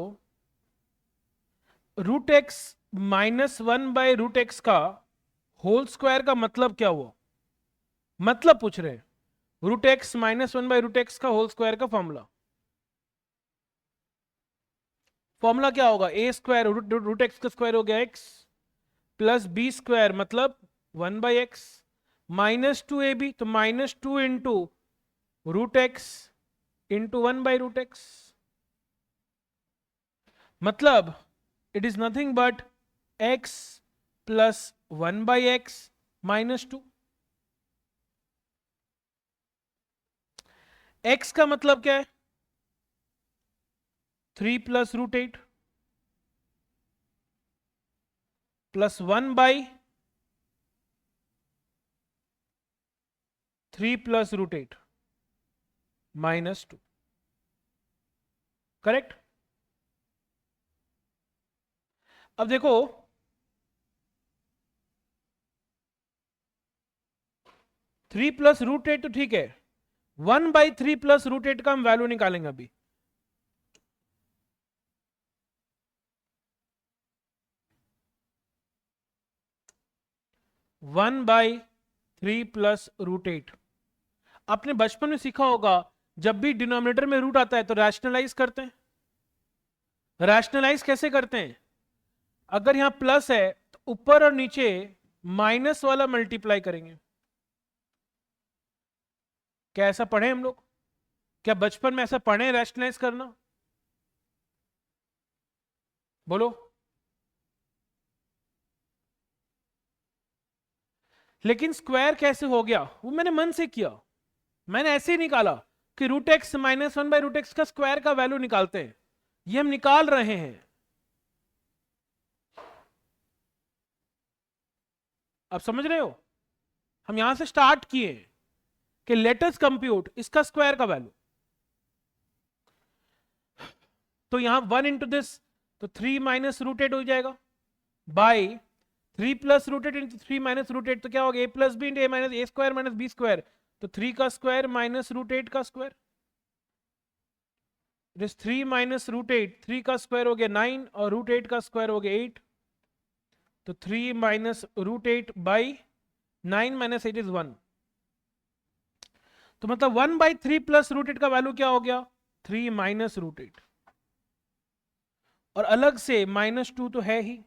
root x minus 1 by root x का होल स्क्वायर का मतलब क्या हुआ? मतलब पूछ रहे हैं, root x minus 1 by root x का होल स्क्वायर का फॉर्मूला। फॉर्मूला क्या होगा? ए स्क्वायर रूट एक्स का स्क्वायर हो गया एक्स, प्लस बी स्क्वायर मतलब 1 बाई एक्स, माइनस 2ab तो minus 2 into root x into 1 by root x. मतलब it is nothing but x plus 1 by x minus 2। x का मतलब क्या है? 3 plus root eight plus 1/3 plus root eight -2। Correct. अब देखो 3 plus root eight तो ठीक है, 1/3 प्लस रूट एट का हम वैल्यू निकालेंगे अभी। One by three plus root eight. आपने बचपन में सीखा होगा, जब भी डिनोमिनेटर में रूट आता है तो रैशनलाइज करते हैं। रैशनलाइज कैसे करते हैं? अगर यहां प्लस है तो ऊपर और नीचे माइनस वाला मल्टीप्लाई करेंगे। क्या ऐसा पढ़े हम लोग? क्या बचपन में ऐसा पढ़े रैशनलाइज करना? बोलो। लेकिन स्क्वायर कैसे हो गया? वो मैंने मन से किया, मैंने ऐसे ही निकाला कि रूट एक्स -1/√x का स्क्वायर का वैल्यू निकालते हैं। ये हम निकाल रहे हैं। अब समझ रहे हो? हम यहां से स्टार्ट किए कि लेट अस कंप्यूट इसका स्क्वायर का वैल्यू। तो यहां 1 into दिस, तो 3 माइनस रूट एट हो जाएगा by 3 plus root eight into 3 minus root eight, तो क्या होगा? A plus b into a minus a square minus b square, तो 3 का स्क्वायर माइनस रूट एट का square. This 3 minus root eight, 3 का square हो गया 9 और रूट एट का स्क्वायर हो गया 8, तो 3 minus root eight by 9 minus 8 is 1। तो मतलब 1/3 प्लस रूट एट का वैल्यू क्या हो गया? 3 माइनस रूट एट। और अलग से -2 तो है ही।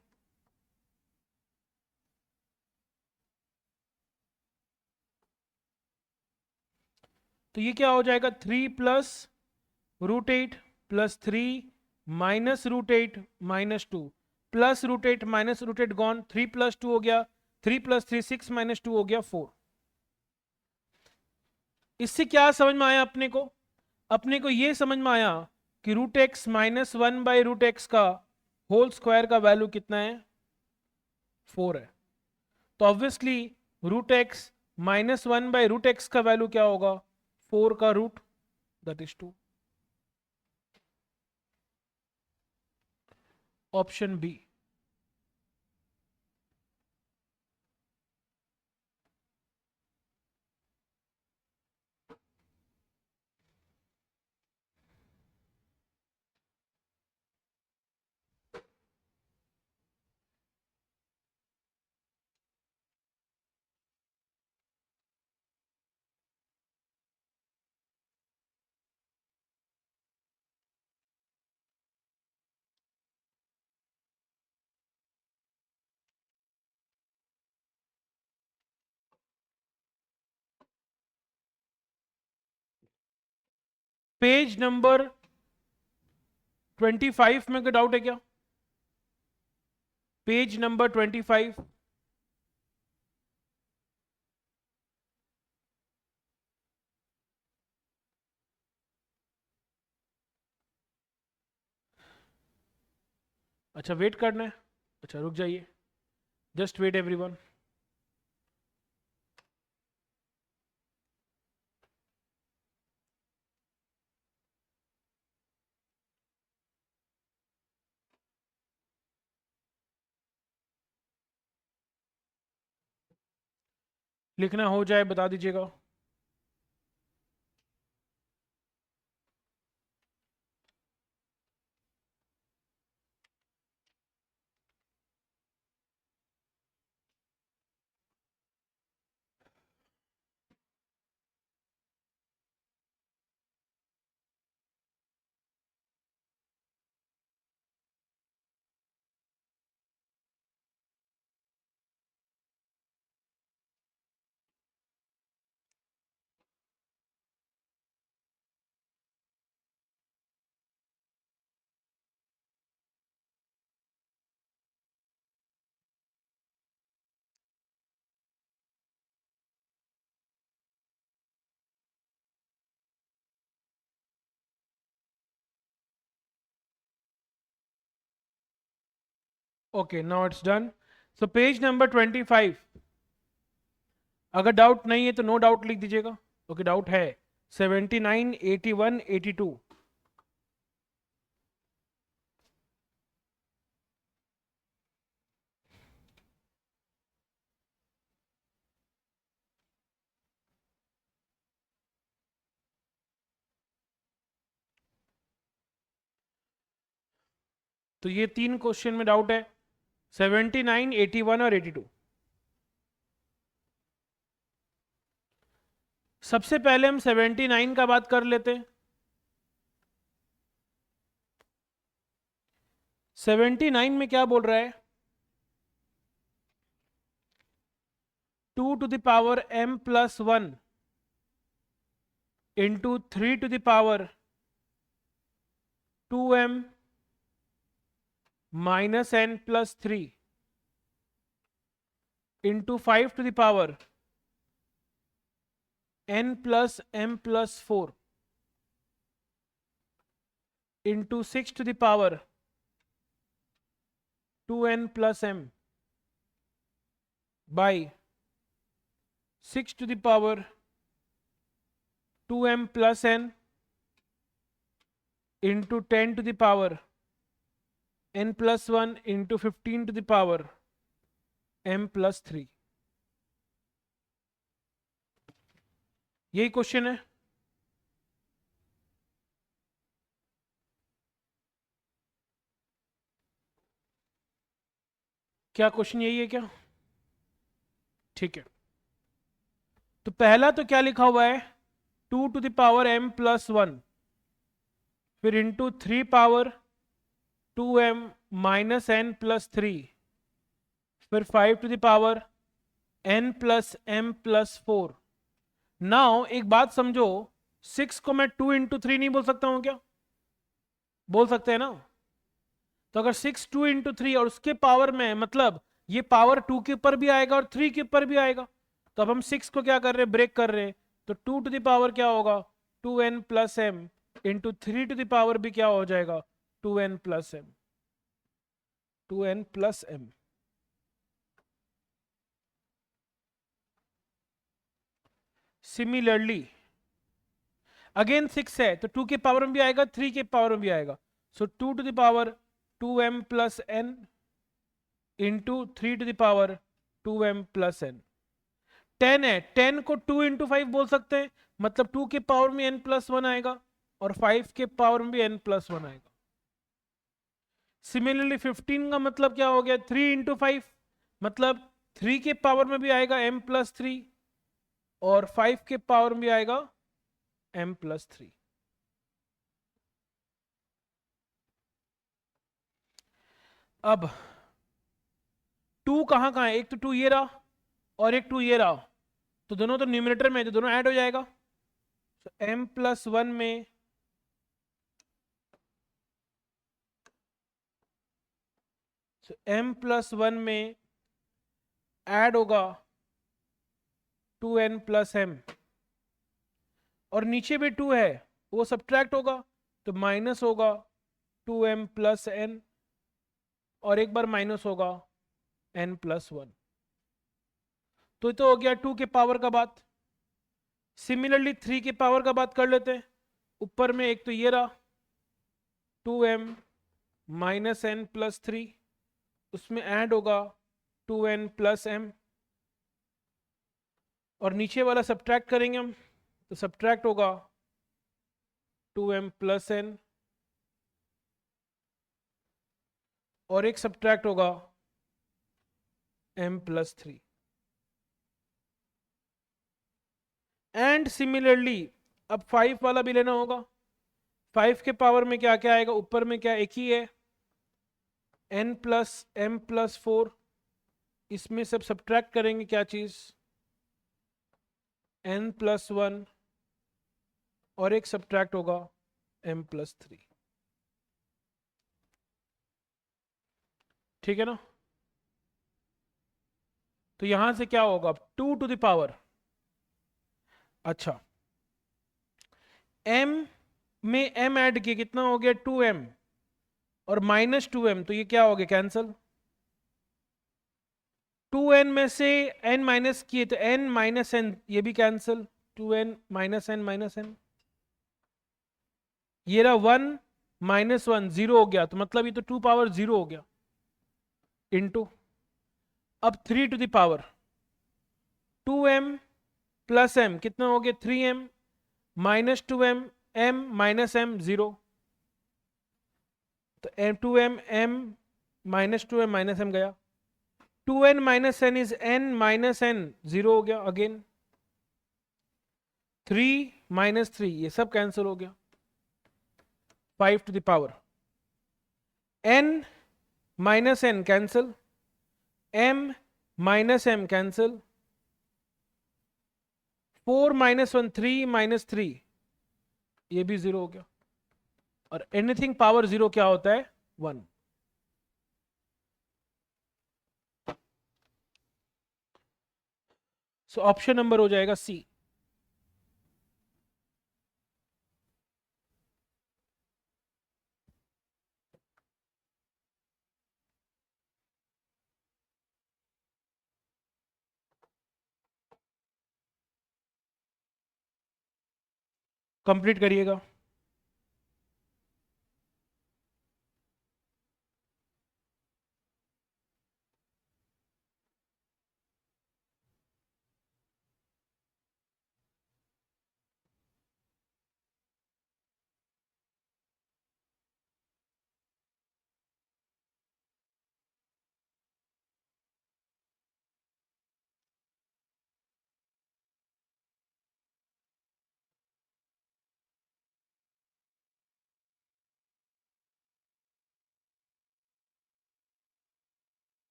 तो ये क्या हो जाएगा? 3 plus root eight plus 3 minus root eight -2 plus root eight minus root eight gone, 3 plus 2 हो गया 3 प्लस 3 6 -2 हो गया 4। इससे क्या समझ में आया अपने को? अपने को ये समझ में आया कि रूट एक्स -1/√x का होल स्क्वायर का वैल्यू कितना है? 4 है। तो ऑब्वियसली रूट एक्स -1/√x का वैल्यू क्या होगा? 4 का रूट, that is 2। Option b. Page number 25 में कोई डाउट है क्या? Page number 25। अच्छा वेट करना है, अच्छा रुक जाइए, जस्ट वेट एवरीवन। लिखना हो जाए बता दीजिएगा। Okay, now it's done. So page number 25. अगर डाउट नहीं है तो नो डाउट लिख दीजिएगा. ओके, डाउट है. 79, 81, 82. तो ये तीन क्वेश्चन में डाउट है. 79, 81 और 82. सबसे पहले हम 79 का बात कर लेते हैं. 79 में क्या बोल रहा है? 2 to the power m plus 1 into 3 to the power 2m minus n plus 3 into 5 to the power n plus m plus 4 into 6 to the power 2n plus m by 6 to the power 2m plus n into 10 to the power n plus 1 into 15 to the power m plus 3. यही question है. क्या question यही है क्या? ठीक है. तो पहला तो क्या लिखा हुआ है? 2 to the power m plus 1, फिर into 3 power 2m minus n plus 3, फिर 5 to the power n plus m plus 4. Now एक बात समझो, 6 को मैं 2 इंटू 3 नहीं बोल सकता हूं क्या? बोल सकते हैं ना. तो अगर 6 2 इंटू 3 और उसके पावर में, मतलब ये पावर 2 के ऊपर भी आएगा और 3 के ऊपर भी आएगा. तो अब हम 6 को क्या कर रहे हैं? ब्रेक कर रहे हैं. तो 2 टू द पावर क्या होगा? 2n plus m into 3 to the power भी क्या हो जाएगा? 2n plus m. 2n plus m. Similarly again 6 है तो 2 के पावर में भी आएगा, 3 के पावर में भी आएगा. So 2 to the power 2m plus n into 3 to the power 2m plus n. 10 है, 10 को 2 इंटू 5 बोल सकते हैं, मतलब 2 के पावर में n प्लस 1 आएगा और 5 के पावर में भी n प्लस 1 आएगा. सिमिलरली 15 का मतलब क्या हो गया? 3 इंटू 5, मतलब 3 के पावर में भी आएगा m प्लस 3 और 5 के पावर में भी आएगा m प्लस 3. अब 2 कहाँ कहाँ है? एक तो 2 ये रहा और एक 2 ये रहा, तो दोनों तो न्यूमरेटर में है, तो दोनों ऐड हो जाएगा. तो m प्लस 1 में m प्लस 1 में ऐड होगा 2n प्लस m, और नीचे भी 2 है, वो सब्ट्रैक्ट होगा तो माइनस होगा 2m प्लस n, और एक बार माइनस होगा n प्लस 1. तो हो गया 2 के पावर का बात. सिमिलरली 3 के पावर का बात कर लेते हैं. ऊपर में एक तो ये रहा 2m माइनस n प्लस 3, उसमें ऐड होगा 2n प्लस m, और नीचे वाला सब्ट्रैक्ट करेंगे हम तो सब्ट्रैक्ट होगा 2m प्लस n, और एक सब्ट्रैक्ट होगा m प्लस 3. एंड सिमिलरली अब 5 वाला भी लेना होगा. 5 के पावर में क्या क्या आएगा? ऊपर में क्या एक ही है, n प्लस m प्लस 4. इसमें सब सब्ट्रैक्ट करेंगे क्या चीज? n प्लस 1, और एक सब्ट्रैक्ट होगा m प्लस 3. ठीक है ना. तो यहां से क्या होगा? 2 टू द पावर, अच्छा m में m ऐड किया, कितना हो गया? 2m, और माइनस 2m, तो ये क्या हो गया? कैंसल. 2n में से n माइनस किए तो n माइनस n ये भी cancel, 2n minus n minus n, ये रहा 1 माइनस 1 0 हो गया, तो मतलब ये तो 2 पावर 0 हो गया इनटू, अब 3 to the power 2m plus m कितना हो गया 3m minus 2m m minus m 0, तो m 2m m minus 2m minus m गया, 2n minus n is n minus n 0 हो गया अगेन, 3 माइनस 3 ये सब कैंसिल हो गया, 5 to the power n minus n cancel, m minus m cancel, 4 minus 1 3 minus 3 ये भी 0 हो गया, और एनीथिंग पावर 0 क्या होता है 1। सो ऑप्शन नंबर हो जाएगा सी। कंप्लीट करिएगा।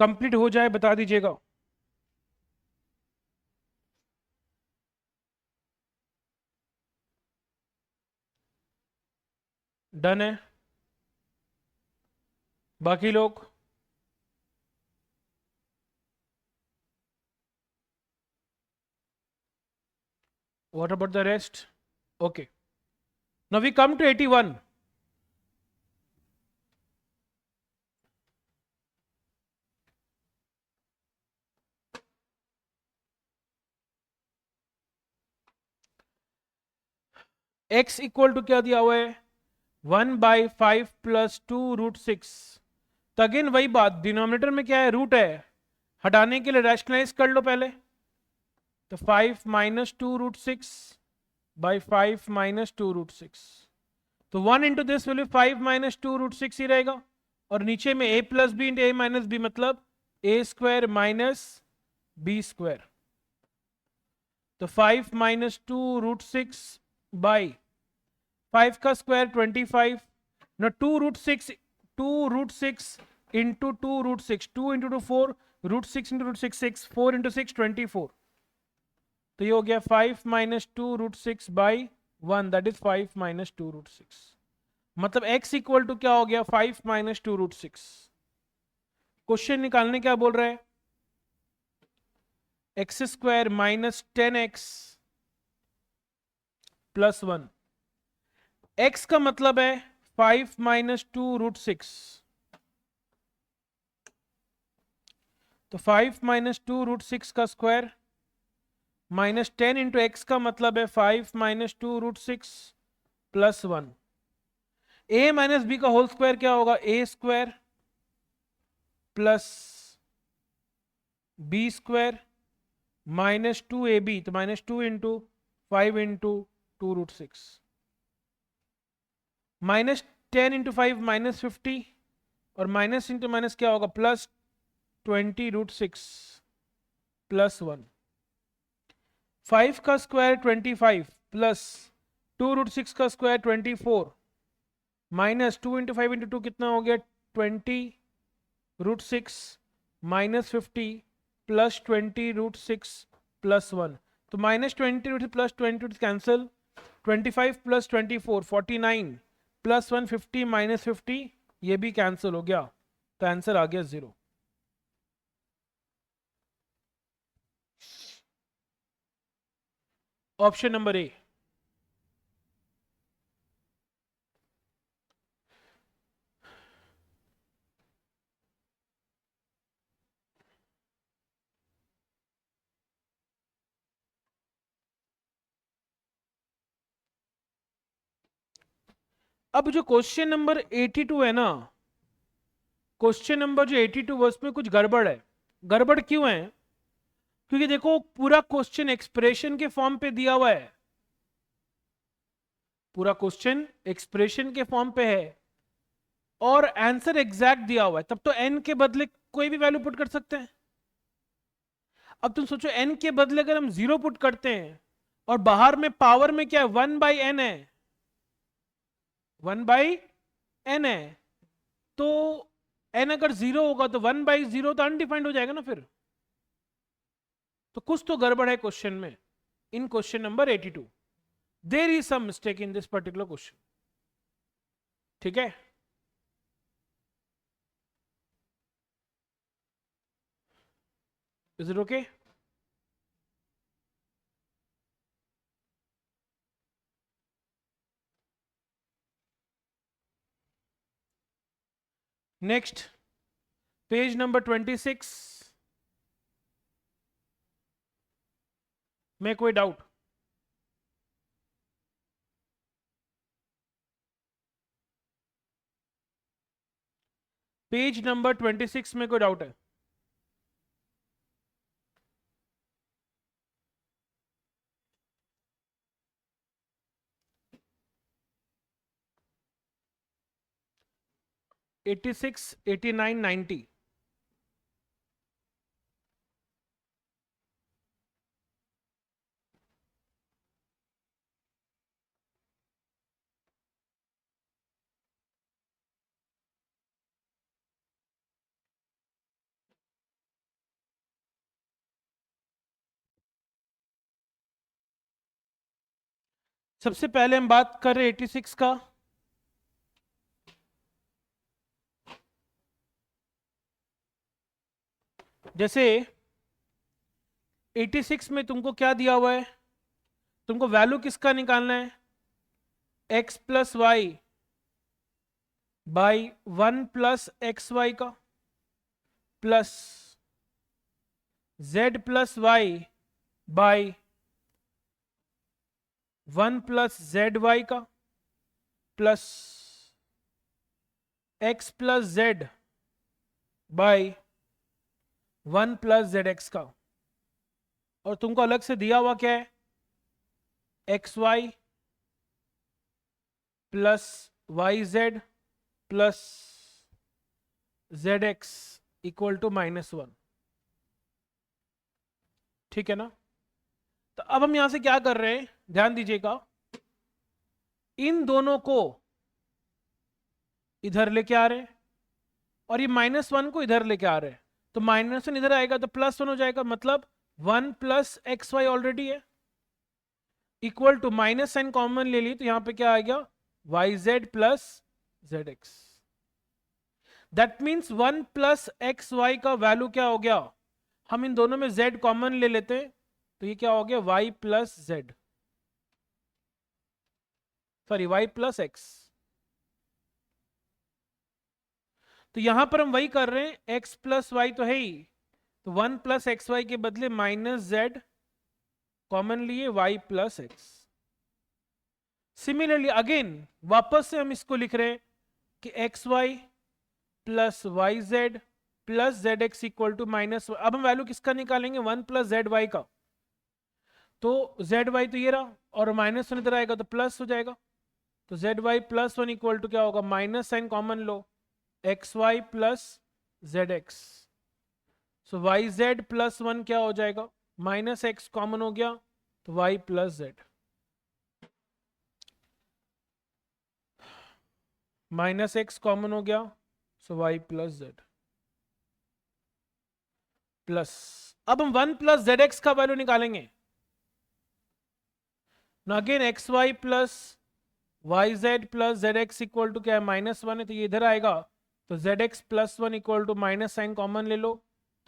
कंप्लीट हो जाए बता दीजिएगा। डन है बाकी लोग? What about the rest? Okay. Now we come to 81. x equal to क्या दिया हुआ है 1/5 प्लस 2 रूट 6। तो अगेन वही बात, डिनोमिनेटर में क्या है रूट है, हटाने के लिए रैशनलाइज कर लो पहले, तो 5 minus 2 root 6 by 5 minus 2 root 6, तो 1 into this will be 5 minus 2 root 6 ही रहेगा, और नीचे में a plus b into a minus b मतलब a square minus b square, तो 5 माइनस 2 रूट 6 बाई 5 का स्क्वायर 25, ना 2 root 6 into 2 root 6, 2 into 2 4, root 6 into root 6 6, 4 into 6 24, तो ये हो गया 5 minus 2 root 6 by 1 that is 5 minus 2 root 6, मतलब x equal to क्या हो गया 5 माइनस 2 रूट 6। क्वेश्चन निकालने क्या बोल रहा है, x square minus 10x plus 1, x का मतलब है 5 माइनस 2 रूट 6, तो 5 माइनस 2 रूट 6 का स्क्वायर माइनस 10 इंटू एक्स का मतलब है 5 minus 2 root 6 plus 1, a minus b का होल स्क्वायर क्या होगा a square plus b square minus 2ab, तो minus 2 into 5 into 2 root 6, minus 10 into 5 minus 50, और माइनस इंटू माइनस क्या होगा प्लस 20 रूट 6 प्लस 1, 5 का स्क्वायर 25 प्लस 2 रूट 6 का square 24 minus 2 into 5 into 2 कितना हो गया 20 root 6 minus 50 plus 20 root 6 plus 1, तो minus 20 root plus 20 cancel, 25 plus 24 49 plus 1 50 minus 50 ये भी कैंसिल हो गया, तो आंसर आ गया 0। ऑप्शन नंबर ए। अब जो क्वेश्चन नंबर 82 है ना, क्वेश्चन नंबर जो 82 है उसमें कुछ गड़बड़ है। गड़बड़ क्यों है? क्योंकि देखो पूरा क्वेश्चन एक्सप्रेशन के फॉर्म पे दिया हुआ है, पूरा क्वेश्चन एक्सप्रेशन के फॉर्म पे है और आंसर एग्जैक्ट दिया हुआ है, तब तो n के बदले कोई भी वैल्यू पुट कर सकते हैं। अब तुम सोचो n के बदले अगर हम 0 पुट करते हैं और बाहर में पावर में क्या है, 1/n है, 1/n है, तो n अगर 0 होगा तो 1/0 तो अनडिफाइंड हो जाएगा ना फिर। तो कुछ तो गड़बड़ है क्वेश्चन में, in question number 82 there is some mistake in this particular question. ठीक है, is it okay? Next page number 26 में कोई डाउट? पेज नंबर 26 में कोई डाउट है? Eighty six, 89, 90। सबसे पहले हम बात कर रहे 86 का। जैसे 86 में तुमको क्या दिया हुआ है, तुमको वैल्यू किसका निकालना है, x plus Y by 1 plus x Y का, plus z plus Y by 1 plus Z Y का, plus x plus Z by 1 plus Z X का। और तुमको अलग से दिया हुआ क्या है, X Y plus Y Z plus Z x equal to -1। ठीक है ना? तो अब हम यहां से क्या कर रहे हैं, ध्यान दीजिएगा, इन दोनों को इधर लेके आ रहे हैं और ये -1 को इधर लेके आ रहे हैं, तो -1 इधर आएगा तो +1 हो जाएगा, मतलब 1 प्लस एक्स वाई ऑलरेडी है, equal to minus sign common ले ली तो यहां पे क्या आ गया, y Z plus Z x. That means 1 plus x Y का वैल्यू क्या हो गया, हम इन दोनों में z कॉमन ले लेते हैं तो ये क्या हो गया, y plus Z, sorry y plus x. तो यहां पर हम वही कर रहे हैं, x प्लस वाई तो है ही, तो 1 प्लस एक्स वाई के बदले -z कॉमन लिए, y plus x. Similarly again वापस से हम इसको लिख रहे हैं कि x Y plus Y Z plus Z x equal to -1। अब हम वैल्यू किसका निकालेंगे, 1 प्लस जेड वाई का, तो जेड वाई तो ये रहा और -1 इधर आएगा तो प्लस हो जाएगा, तो Z Y plus 1 equal to क्या होगा, माइनस साइन कॉमन लो, X Y plus Z X. So Y Z plus 1 क्या हो जाएगा, -x कॉमन हो गया तो Y plus Z, -x common हो गया so Y plus Z, plus अब हम 1 प्लस जेड एक्स का वैल्यू निकालेंगे ना, again X Y plus Y Z plus Z x equal to क्या है, -1 है तो ये इधर आएगा, तो z x plus 1 equal to minus sign common ले लो,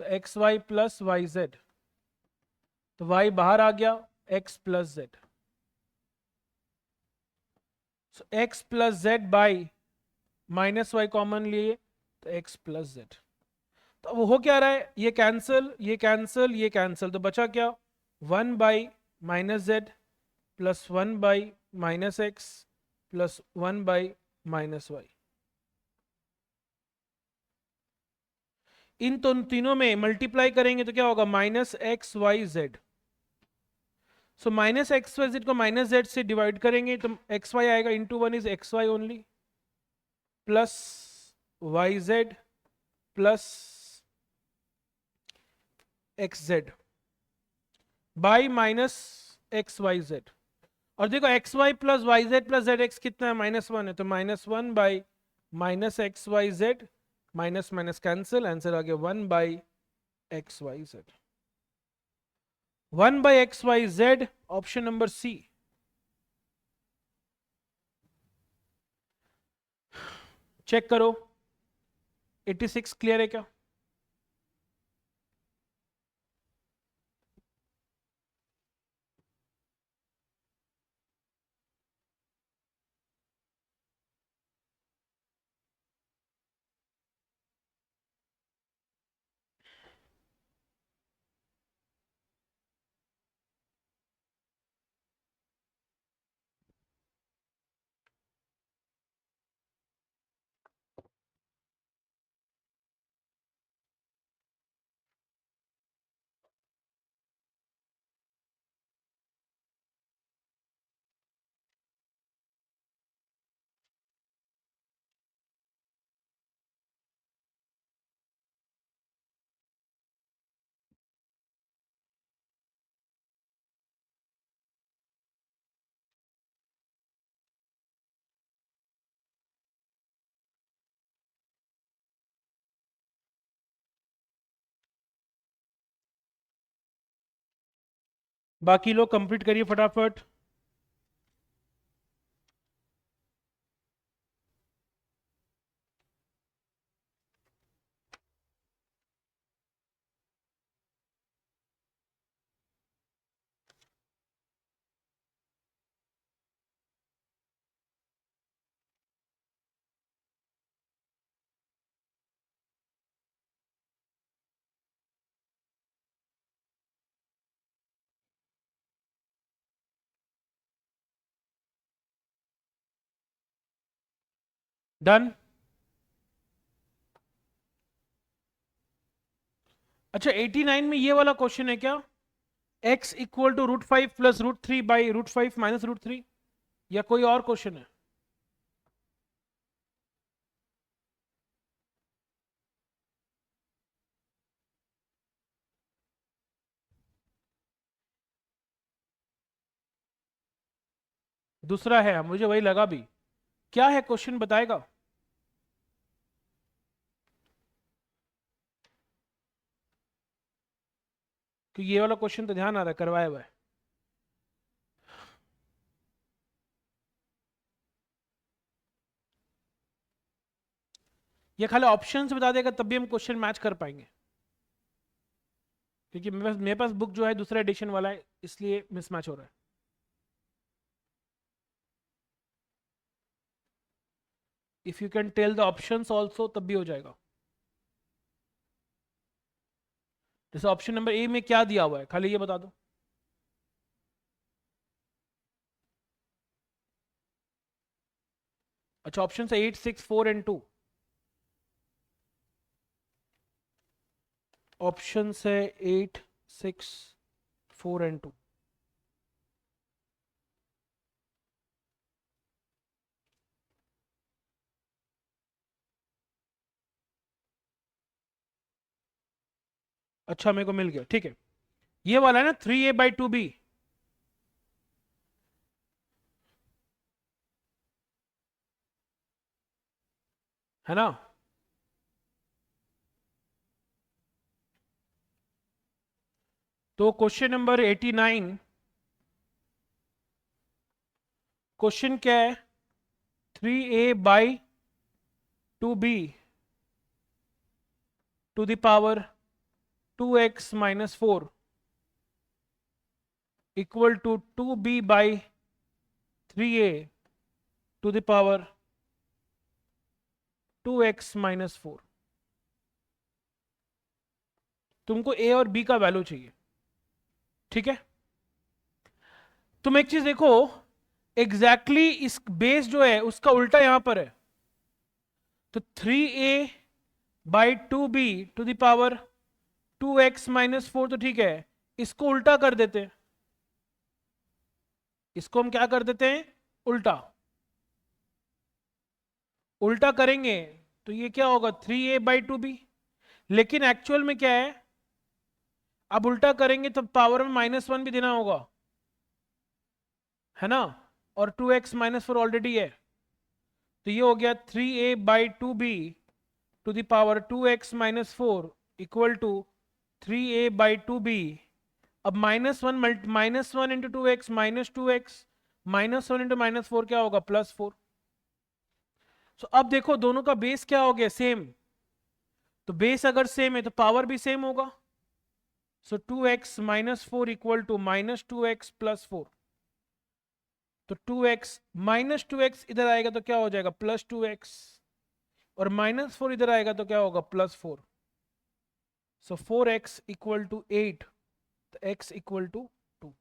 तो x Y plus Y z, तो वाई बाहर आ गया, x plus z, so x plus Z by -y common लिए तो x प्लस जेड। तो अब हो क्या रहा है, ये कैंसिल ये कैंसिल ये कैंसिल, तो बचा क्या, 1 by minus Z plus 1 by minus X plus 1 by minus Y. इन तीनों में मल्टीप्लाई करेंगे तो क्या होगा, minus X Y Z. So minus X Y Z को माइनस जेड से डिवाइड करेंगे तो एक्स वाई आएगा, into one is X Y only, plus Y Z plus X Z by minus X Y Z. और देखो X Y plus Y Z plus Z x कितना है, minus one है, तो minus one by minus X Y Z, minus minus cancel, answer आ गया one by X Y Z. One by X Y Z, option number C. Check करो 86 clear है क्या? बाकी लोग कंप्लीट करिए फटाफट। डन। अच्छा 89 में ये वाला क्वेश्चन है क्या, x equal to √5 plus √3 by √5 minus √3, या कोई और क्वेश्चन है? दूसरा है, मुझे वही लगा भी। क्या है क्वेश्चन, बताएगा? क्योंकि ये वाला क्वेश्चन तो ध्यान आ रहा है, करवाया हुआ है। ये खाली ऑप्शन बता देगा तब भी हम क्वेश्चन मैच कर पाएंगे, क्योंकि मेरे पास बुक जो है दूसरा एडिशन वाला है, इसलिए मिसमैच हो रहा है। If you can tell the options also तब भी हो जाएगा। जैसे ऑप्शन नंबर ए में क्या दिया हुआ है, खाली ये बता दो। अच्छा ऑप्शन है 8 6 4 एंड 2। ऑप्शन है 8 6 4 एंड 2। अच्छा मेरे को मिल गया, ठीक है। ये वाला है ना 3a/2b, है ना? तो क्वेश्चन नंबर 89, क्वेश्चन क्या है, 3a/2b to the power 2x minus 4 equal to 2b/3a to the power 2x minus 4। तुमको a और b का वैल्यू चाहिए, ठीक है? तुम एक चीज देखो, एग्जैक्टली इस बेस जो है उसका उल्टा यहां पर है। तो 3a/2b to the power 2x minus 4, तो ठीक है, इसको उल्टा कर देते हैं, इसको हम क्या कर देते हैं, उल्टा। उल्टा करेंगे तो ये क्या होगा, 3a/2b। लेकिन एक्चुअल में क्या है, अब उल्टा करेंगे तो पावर में -1 भी देना होगा, है ना, और 2x माइनस 4 ऑलरेडी है, तो ये हो गया 3a/2b to the power 2x minus 4 equal to 3a/2b। अब -1 इंटू 2x -2x, -1 इंटू -4 क्या होगा, +4। तो अब देखो दोनों का बेस क्या हो गया, सेम। तो बेस अगर सेम है तो पावर भी सेम होगा। So 2x minus 4 equal to -2x + 4। तो 2x -2x इधर आएगा तो क्या हो जाएगा, +2x, और -4 इधर आएगा तो क्या होगा, +4। सो 4x इक्वल टू 8, तो x equal to 2।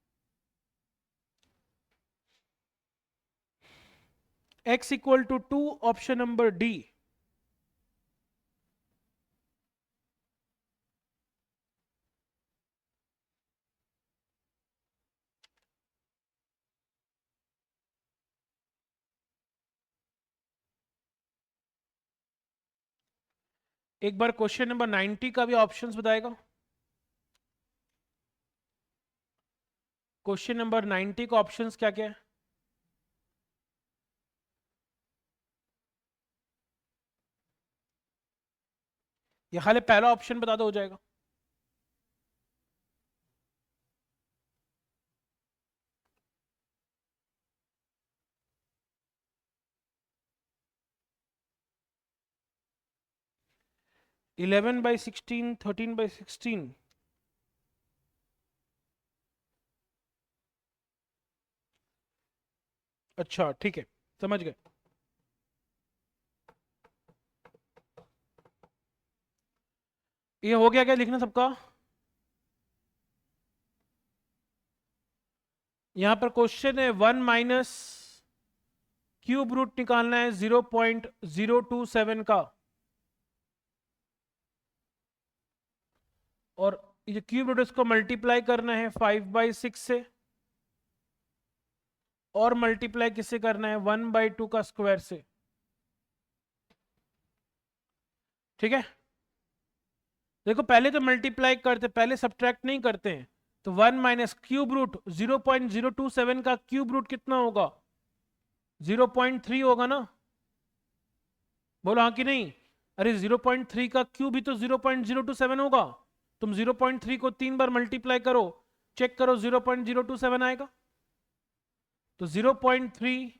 x equal to 2, option number d. एक बार क्वेश्चन नंबर 90 का भी ऑप्शंस बताएगा। क्वेश्चन नंबर 90 का ऑप्शंस क्या क्या है। ये खाली पहला ऑप्शन बता दो, हो जाएगा। Eleven by 16, 13/16। अच्छा ठीक है, समझ गए। ये हो गया क्या लिखना सबका। यहां पर क्वेश्चन है 1 माइनस क्यूब रूट निकालना है 0.027 का, और ये क्यूब रूट इसको मल्टीप्लाई करना है 5/6 से, और मल्टीप्लाई किससे करना है, 1/2 का स्क्वायर से। ठीक है, देखो पहले तो मल्टीप्लाई करते, पहले सब्ट्रैक्ट नहीं करते हैं। तो 1 माइनस क्यूब रूट 0.027 का क्यूब रूट कितना होगा, 0.3 होगा ना। बोलो हाँ कि नहीं। अरे 0.3 का क्यूब भी तो 0.027 होगा। तुम 0.3 को 3 बार मल्टीप्लाई करो, चेक करो 0.027 आएगा। तो 0.3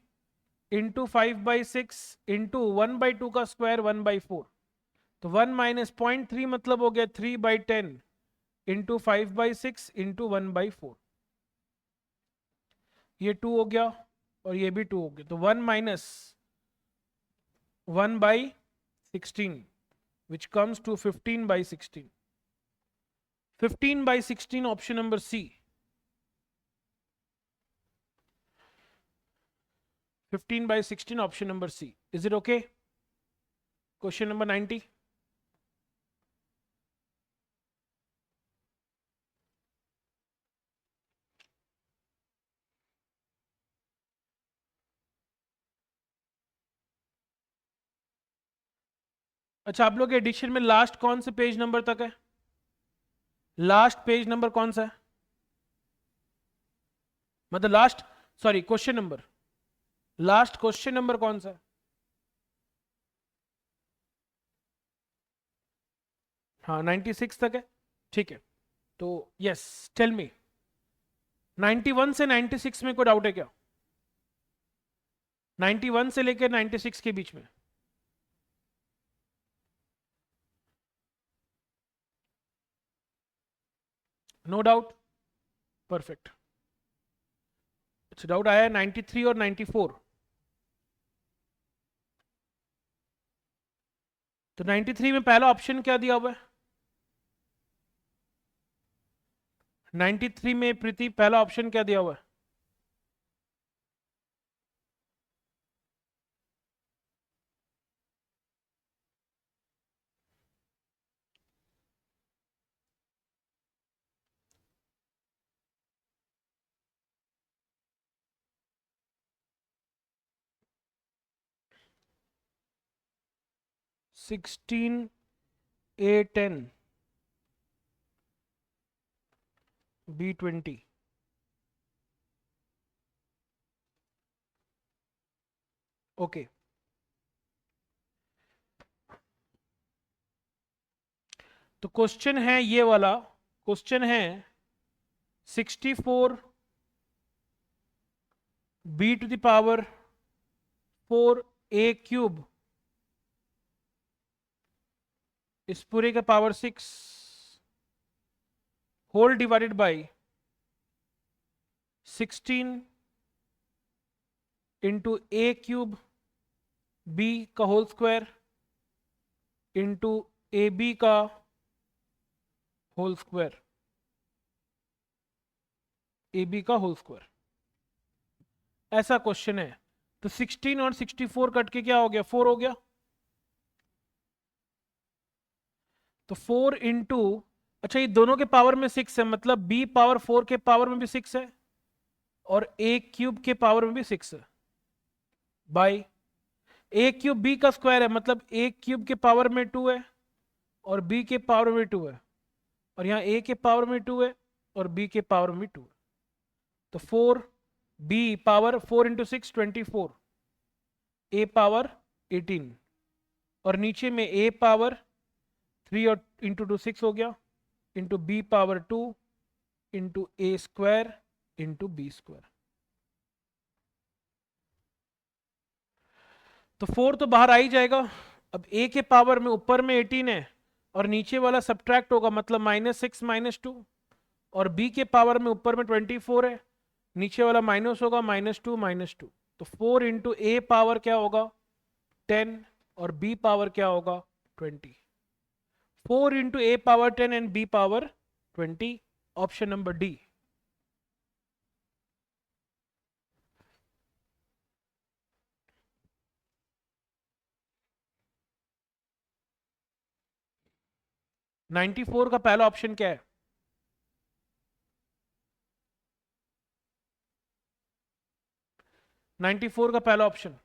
इंटू 5/6 इंटू 1/2 का स्क्वायर 1/4। तो 1 माइनस 0.3 मतलब हो गया 3/10 इंटू 5/6 इंटू 1/4। ये 2 हो गया और ये भी 2 हो गया। तो 1 minus 1/16 which comes to 15/16। 15/16 option number C। 15/16 option number C। Is it okay? Question number 90। अच्छा, आप लोग एडिशन में लास्ट कौन से पेज नंबर तक है, लास्ट पेज नंबर कौन सा है, मतलब last, sorry question number, last question number कौन सा है। हाँ 96 तक है, ठीक है। तो यस, टेल मी 91 से 96 में कोई डाउट है क्या, 91 से लेकर 96 के बीच में। No doubt, perfect. अच्छा, डाउट आया है 93 और 94। तो 93 में पहला ऑप्शन क्या दिया हुआ है, 93 में प्रीति पहला ऑप्शन क्या दिया हुआ है, 16 A 10 B 20। ओके, तो क्वेश्चन है ये वाला, क्वेश्चन है 64 B to the power 4 A cube इस पूरे का power 6 whole divided by 16 into A cube B का whole square into A B का होल स्क्वायर, ए बी का होल स्क्वायर, ऐसा क्वेश्चन है। तो 16 और 64 कट के क्या हो गया, 4 हो गया। तो 4 इंटू, अच्छा ये दोनों के पावर में 6 है, मतलब b पावर 4 के पावर में भी 6 है और a क्यूब के पावर में भी 6 है, बाई a क्यूब b का स्क्वायर है, मतलब a क्यूब के पावर में 2 है और b के पावर में 2 है, और यहाँ a के पावर में 2 है और b के पावर में 2 है। तो 4 b power 4 into 6 24, a power 18, और नीचे में a पावर 3 और इंटू 2 6 हो गया, into b power 2 into a square into b square. तो 4 तो बाहर आ ही जाएगा। अब a के पावर में ऊपर में 18 है और नीचे वाला सब्ट्रैक्ट होगा, मतलब -6 -2, और b के पावर में ऊपर में 24 है, नीचे वाला माइनस होगा, -2 -2। तो 4 इंटू ए पावर क्या होगा 10 और b पावर क्या होगा 20। 4 into A power 10 and b power 20, option number D. Ninety four का पहला ऑप्शन क्या है, नाइन्टी फोर का पहला ऑप्शन।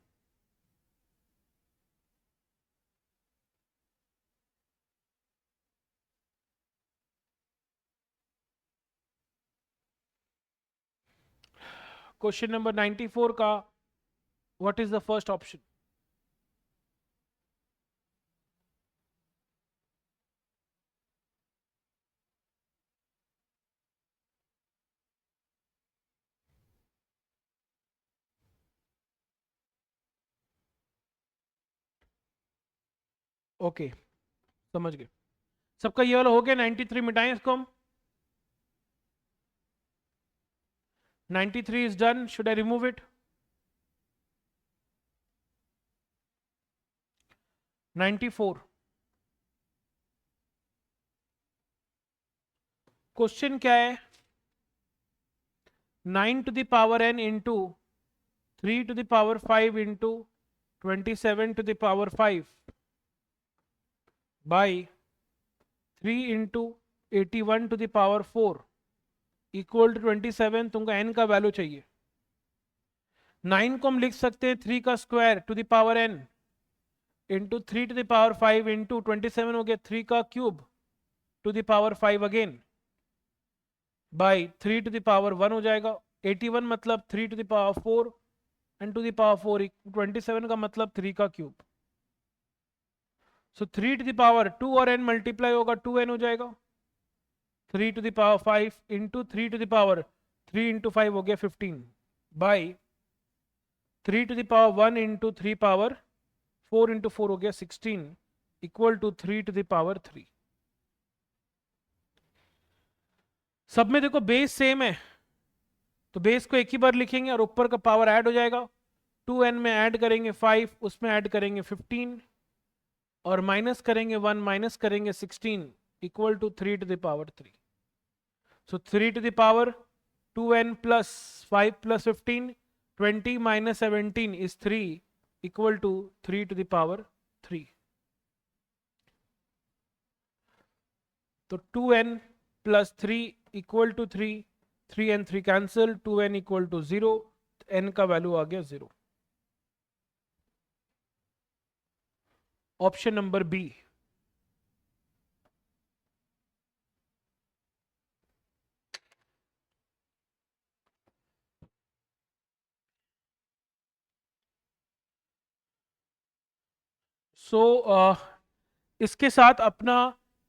क्वेश्चन नंबर 94 का what is the first option. Okay, समझ गए। सबका ये वाला हो गया, 93 मिटाएं इसको हम। 93 is done, should I remove it. 94 question क्या है, 9 to the power n into 3 to the power 5 into 27 to the power 5 by 3 into 81 to the power 4 equal to 27। तुमको n का वैल्यू चाहिए। 9 को हम लिख सकते हैं 3 का square to the power n into 3 to the power 5 into 27 हो गया 3 का cube to the power 5 again by 3 to the power 1 हो जाएगा। 81 मतलब 3 to the power 4 and to the power 4, 27 का मतलब 3 का cube. So 3 to the power 2 और n मल्टीप्लाई होगा 2n हो जाएगा। 3 to the power 5 into 3 to the power 3 into 5 हो गया 15 by 3 to the power 1 into 3 power 4 into 4 हो गया 16 equal to 3 to the power 3। सब में देखो बेस सेम है, तो बेस को एक ही बार लिखेंगे और ऊपर का पावर ऐड हो जाएगा। 2n में ऐड करेंगे 5, उसमें ऐड करेंगे 15 और माइनस करेंगे 1, माइनस करेंगे 16 equal to 3 to the power 3। So 3 to the power 2n plus 5 plus 15, 20 minus 17 is 3 equal to 3 to the power 3। तो 2n plus 3 equal to 3, 3 and 3 cancel, 2n equal to 0, n का value आ गया 0। Option number B. So इसके साथ अपना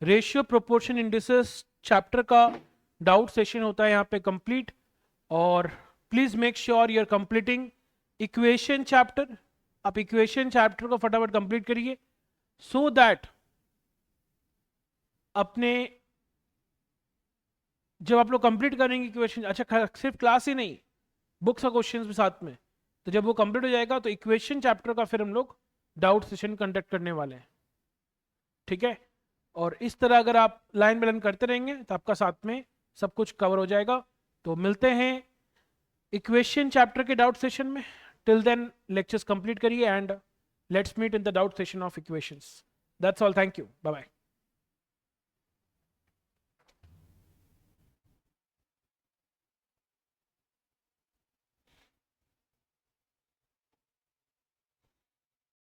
ratio proportion indices chapter का doubt session होता है यहाँ पे कंप्लीट। और please make sure you are completing equation chapter. आप इक्वेशन चैप्टर को फटाफट कंप्लीट करिए सो दैट अपने जब आप लोग कंप्लीट करेंगे इक्वेशन, अच्छा सिर्फ क्लास ही नहीं, बुक्स का क्वेश्चंस भी साथ में, तो जब वो कंप्लीट हो जाएगा तो इक्वेशन चैप्टर का फिर हम लोग डाउट सेशन कंडक्ट करने वाले हैं, ठीक है। और इस तरह अगर आप लाइन बाय लाइन करते रहेंगे तो आपका साथ में सब कुछ कवर हो जाएगा। तो मिलते हैं इक्वेशन चैप्टर के डाउट सेशन में। टिल देन लेक्चर्स कंप्लीट करिए and let's meet in the doubt session of equations. That's all, thank you, bye bye.